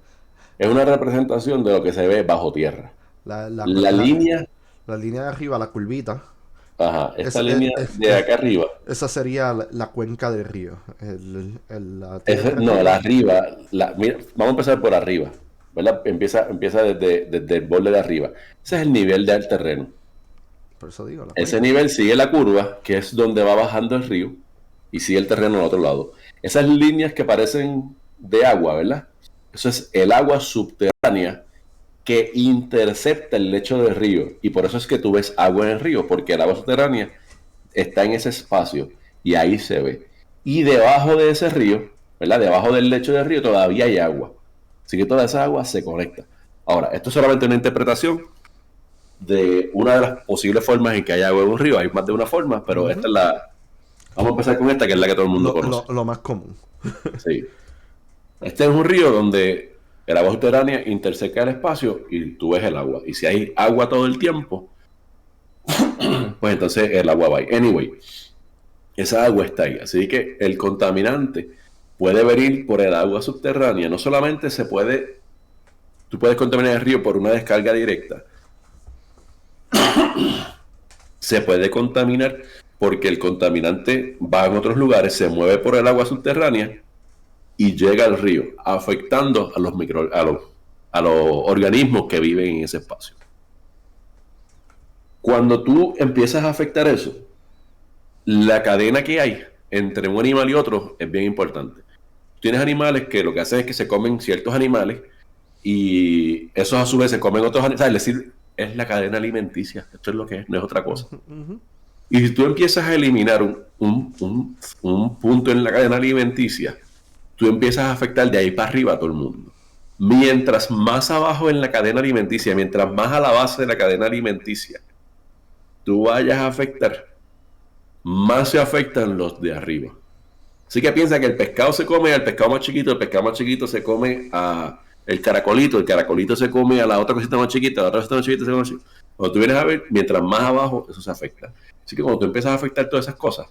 es una representación de lo que se ve bajo tierra.
La, la,
La
la,
línea,
la línea de arriba, la curvita,
ajá, esta
esa,
línea de acá arriba,
esa sería la cuenca del río. La tierra de
no,
arriba.
la arriba, mira, vamos a empezar por arriba, ¿verdad? Empieza desde el borde de arriba. Ese es el nivel del terreno.
Por eso digo, la
Ese
cuenca.
nivel sigue la curva, que es donde va bajando el río, y sigue el terreno al otro lado. Esas líneas que parecen de agua, ¿verdad? Eso es el agua subterránea que intercepta el lecho del río. Y por eso es que tú ves agua en el río, porque el agua subterránea está en ese espacio y ahí se ve. Y debajo de ese río, ¿verdad? Debajo del lecho del río todavía hay agua. Así que toda esa agua se conecta. Ahora, esto es solamente una interpretación de una de las posibles formas en que hay agua en un río. Hay más de una forma, pero esta es la... Vamos a empezar con esta, que es la que todo el mundo conoce.
Lo más común.
Sí. Este es un río donde el agua subterránea interseca el espacio y tú ves el agua. Y si hay agua todo el tiempo, pues entonces el agua va ahí. Anyway, esa agua está ahí. Así que el contaminante puede venir por el agua subterránea. No solamente tú puedes contaminar el río por una descarga directa. Se puede contaminar porque el contaminante va a otros lugares, se mueve por el agua subterránea y llega al río, afectando a los organismos que viven en ese espacio. Cuando tú empiezas a afectar eso, la cadena que hay entre un animal y otro es bien importante. Tienes animales que lo que hacen es que se comen ciertos animales y esos a su vez se comen otros animales. Es decir, es la cadena alimenticia. Esto es lo que es, no es otra cosa. Y si tú empiezas a eliminar un punto en la cadena alimenticia, tú empiezas a afectar de ahí para arriba a todo el mundo. Mientras más abajo en la cadena alimenticia, mientras más a la base de la cadena alimenticia tú vayas a afectar, más se afectan los de arriba. Así que piensa que el pescado se come al pescado más chiquito, el pescado más chiquito se come a el caracolito se come a la otra cosita más chiquita, la otra cosita más chiquita se come más chiquita. Cuando tú vienes a ver, mientras más abajo, eso se afecta. Así que cuando tú empiezas a afectar todas esas cosas,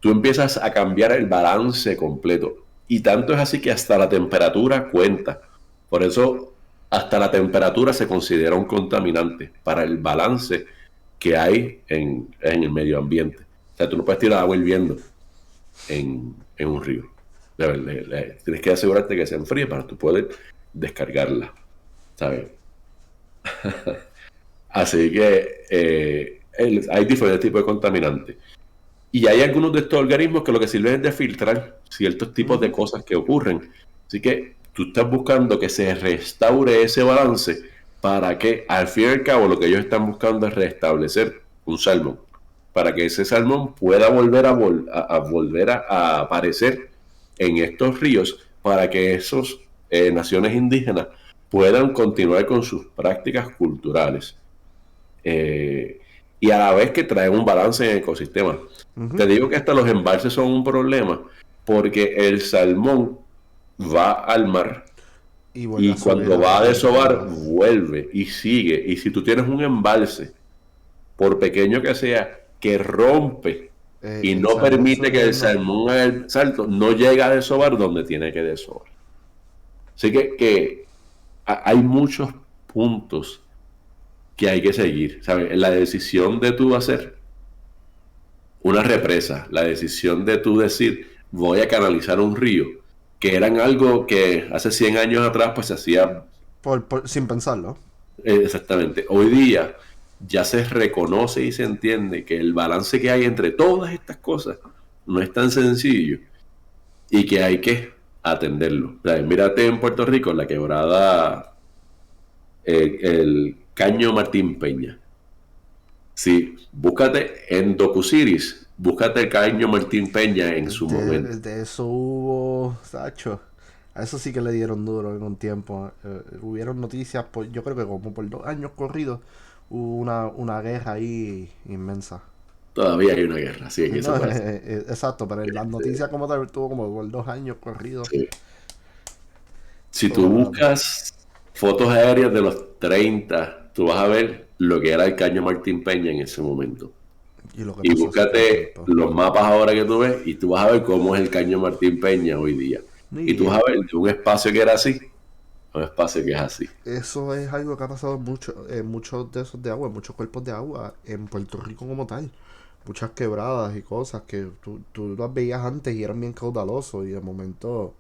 tú empiezas a cambiar el balance completo. Y tanto es así que hasta la temperatura cuenta. Por eso, hasta la temperatura se considera un contaminante para el balance que hay en el medio ambiente. O sea, tú no puedes tirar agua hirviendo en un río. Tienes que asegurarte que se enfríe para tú poder descargarla. ¿Sabes? Así que hay diferentes tipos de contaminantes. Y hay algunos de estos organismos que lo que sirven es de filtrar ciertos tipos de cosas que ocurren. Así que tú estás buscando que se restaure ese balance para que, al fin y al cabo, lo que ellos están buscando es restablecer un salmón. Para que ese salmón pueda volver a aparecer en estos ríos, para que esas naciones indígenas puedan continuar con sus prácticas culturales. Y a la vez que traen un balance en el ecosistema. Te digo que hasta los embalses son un problema porque el salmón va al mar y cuando va a desovar vuelve y sigue. Y si tú tienes un embalse, por pequeño que sea, que rompe y no permite que el salmón haga el salto, no llega a desovar donde tiene que desovar. Así que hay muchos puntos que hay que seguir, ¿sabes? La decisión de tú hacer una represa, la decisión de tú decir, voy a canalizar un río, que eran algo que hace 100 años atrás pues se hacía...
sin pensarlo.
Exactamente. Hoy día ya se reconoce y se entiende que el balance que hay entre todas estas cosas no es tan sencillo y que hay que atenderlo. O sea, mírate en Puerto Rico, la quebrada el Caño Martín Peña. Sí, búscate en DocuSeries, búscate el Caño Martín Peña en su momento.
De eso hubo, Sacho. A eso sí que le dieron duro en un tiempo. Hubieron noticias, yo creo que como por 2 años corridos, hubo una guerra ahí inmensa.
Todavía hay una guerra, sí, que eso
No,
pasa.
exacto, pero en las
Este,
noticias como tal tuvo como por 2 años corridos.
sí. Si tú
Toda-
buscas fotos aéreas de los 30, tú vas a ver lo que era el Caño Martín Peña en ese momento.
y lo que
Y
pasó hace poco
búscate
tiempo.
los mapas ahora que tú ves y tú vas a ver cómo es el Caño Martín Peña hoy día. Y tú
Y
vas a ver de un espacio que era así a un espacio que es así.
eso es algo que ha pasado mucho en muchos de esos de agua, en muchos cuerpos de agua, en Puerto Rico como tal. Muchas quebradas y cosas que tú las veías antes y eran bien caudalosos y de momento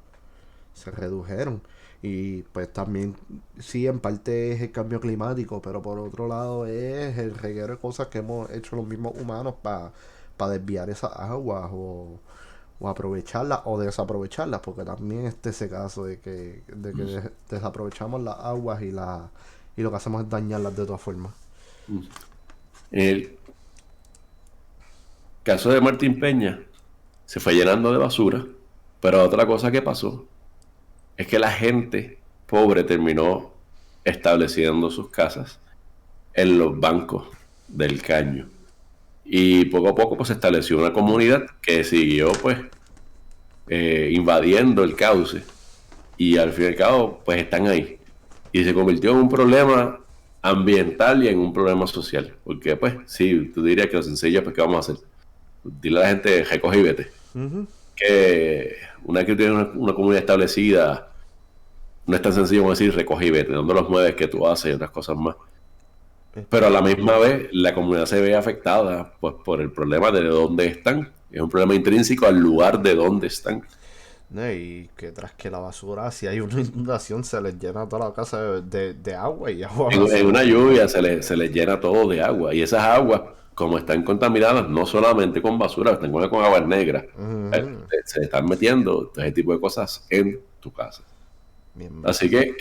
se redujeron. Y pues también, sí, en parte es el cambio climático, pero por otro lado es el reguero de cosas que hemos hecho los mismos humanos para desviar esas aguas o aprovecharlas o desaprovecharlas, porque también está ese caso de que desaprovechamos las aguas y lo que hacemos es dañarlas de todas formas.
En el caso de Martín Peña, se fue llenando de basura, pero otra cosa que pasó es que la gente pobre terminó estableciendo sus casas en los bancos del caño. Y poco a poco pues se estableció una comunidad que siguió pues invadiendo el cauce y al fin y al cabo pues están ahí. Y se convirtió en un problema ambiental y en un problema social. Porque pues sí, tú dirías que lo sencillo pues ¿qué vamos a hacer? Dile a la gente recoge y vete.
Ujú.
Que una vez que tienes una comunidad establecida no es tan sencillo como decir recoge y vete, dónde los mueves que tú haces y otras cosas más. Pero a la misma vez la comunidad se ve afectada pues, por el problema de dónde están. Es un problema intrínseco al lugar de dónde están.
¿No? Y que tras que la basura, si hay una inundación, se les llena toda la casa de agua y agua
En
basura.
una lluvia se les llena todo de agua y esas aguas, como están contaminadas, no solamente con basura, están con aguas negras.
Ujú.
Se están metiendo todo ese tipo de cosas en tu casa.
Bien
Así
brutal.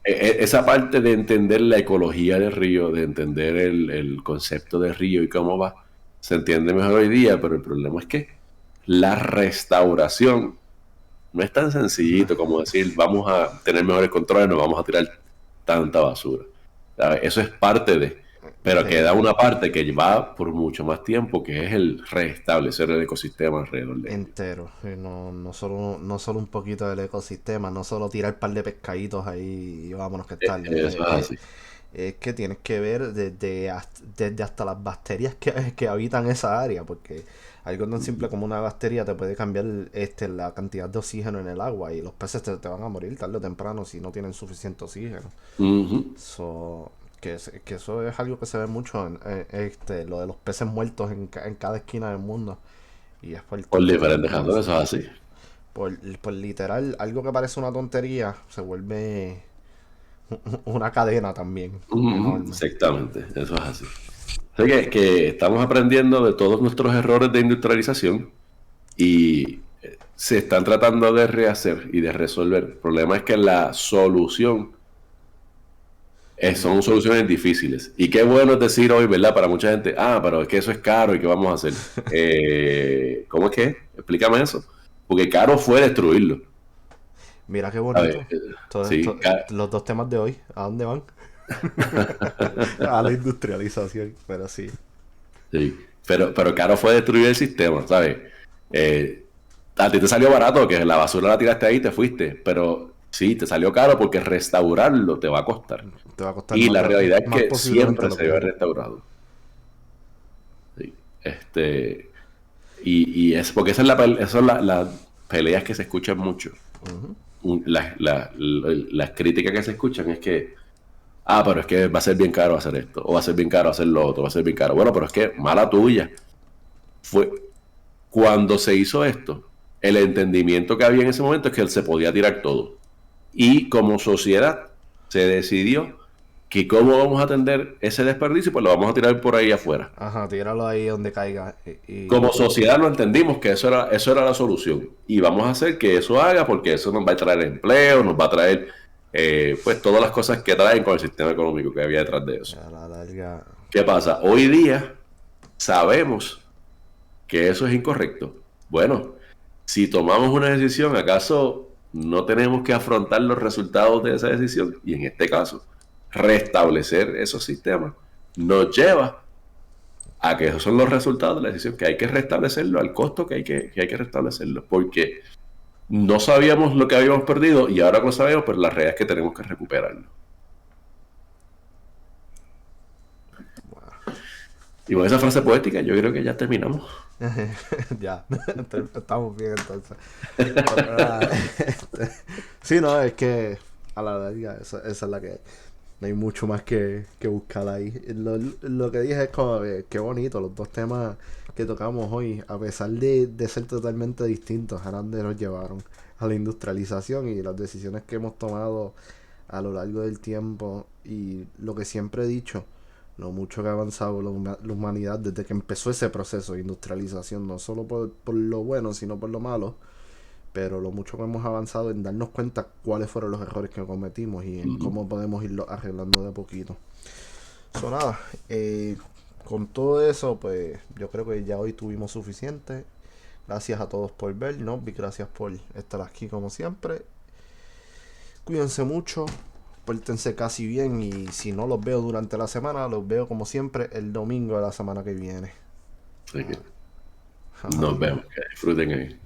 esa parte de entender la ecología del río, de entender el concepto del río y cómo va, se entiende mejor hoy día, pero el problema es que la restauración no es tan sencillito como decir vamos a tener mejores controles, no vamos a tirar tanta basura. ¿Sabes? Eso es parte de, pero
Sí,
queda una parte que va por mucho más tiempo, que es el restablecer el ecosistema alrededor de ellos.
entero. No solo un poquito del ecosistema, no solo tirar un par de pescaditos ahí y vámonos que es tarde.
Eso es así.
Es que tienes que ver desde hasta las bacterias que habitan esa área, porque algo tan simple como una bacteria te puede cambiar la cantidad de oxígeno en el agua y los peces te van a morir tarde o temprano si no tienen suficiente oxígeno.
Ujú.
So, que eso es algo que se ve mucho lo de los peces muertos en cada esquina del mundo. Y es por
Por
tanto
diferentes
como
razones,
eso.
eso es así.
Por literal, algo que parece una tontería se vuelve una cadena también
Ujú,
enorme.
exactamente, eso es así. Así que estamos aprendiendo de todos nuestros errores de industrialización y se están tratando de rehacer y de resolver. El problema es que la solución son soluciones difíciles. Y qué bueno es decir hoy, ¿verdad? Para mucha gente, pero es que eso es caro y ¿qué vamos a hacer? ¿Cómo es que? Explícame eso. Porque caro fue destruirlo.
Mira qué
A ver,
bonito.
sí,
Los dos temas de hoy, ¿a dónde van? A la industrialización, pero sí.
sí. Pero caro fue destruir el sistema, ¿sabes? A ti te salió barato que la basura la tiraste ahí y te fuiste, pero sí, te salió caro porque restaurarlo te va a costar.
Te va a costar
Y
más,
la realidad es
más
que
posiblemente
siempre
lo
se
que
ve
crees.
restaurado. Sí. Y es porque esas son las peleas que se escuchan mucho. Las críticas que se escuchan es que, pero es que va a ser bien caro hacer esto, o va a ser bien caro hacer lo otro, va a ser bien caro. Bueno, pero es que mala tuya. Fue cuando se hizo esto, el entendimiento que había en ese momento es que él se podía tirar todo. Y como sociedad se decidió que cómo vamos a atender ese desperdicio, pues lo vamos a tirar por ahí afuera.
Ajá, tíralo ahí donde caiga.
Como sociedad lo entendimos que eso era la solución. Y vamos a hacer que eso haga porque eso nos va a traer empleo, nos va a traer pues todas las cosas que traen con el sistema económico que había detrás de eso.
A la larga.
¿Qué pasa? Hoy día sabemos que eso es incorrecto. Bueno, si tomamos una decisión, ¿acaso no tenemos que afrontar los resultados de esa decisión? Y en este caso, restablecer esos sistemas nos lleva a que esos son los resultados de la decisión, que hay que restablecerlo al costo que hay que restablecerlo, porque no sabíamos lo que habíamos perdido y ahora lo sabemos, pero la realidad es que tenemos que recuperarlo. Y con esa frase poética yo creo que ya terminamos.
Ya, estamos bien entonces. Sí, no, es que a la larga esa es la que hay. No hay mucho más que buscar ahí. Lo que dije es como que qué bonito, los dos temas que tocamos hoy, a pesar de ser totalmente distintos, a dónde nos llevaron, a la industrialización y las decisiones que hemos tomado a lo largo del tiempo y lo que siempre he dicho, lo mucho que ha avanzado la humanidad desde que empezó ese proceso de industrialización, no solo por lo bueno, sino por lo malo, pero lo mucho que hemos avanzado en darnos cuenta cuáles fueron los errores que cometimos y en cómo podemos irlo arreglando de a poquito. So, nada, con todo eso, pues yo creo que ya hoy tuvimos suficiente. Gracias a todos por vernos, y gracias por estar aquí como siempre. Cuídense mucho, pórtense casi bien y si no los veo durante la semana, los veo como siempre el domingo de la semana que viene.
Así que nos vemos, que disfruten ahí.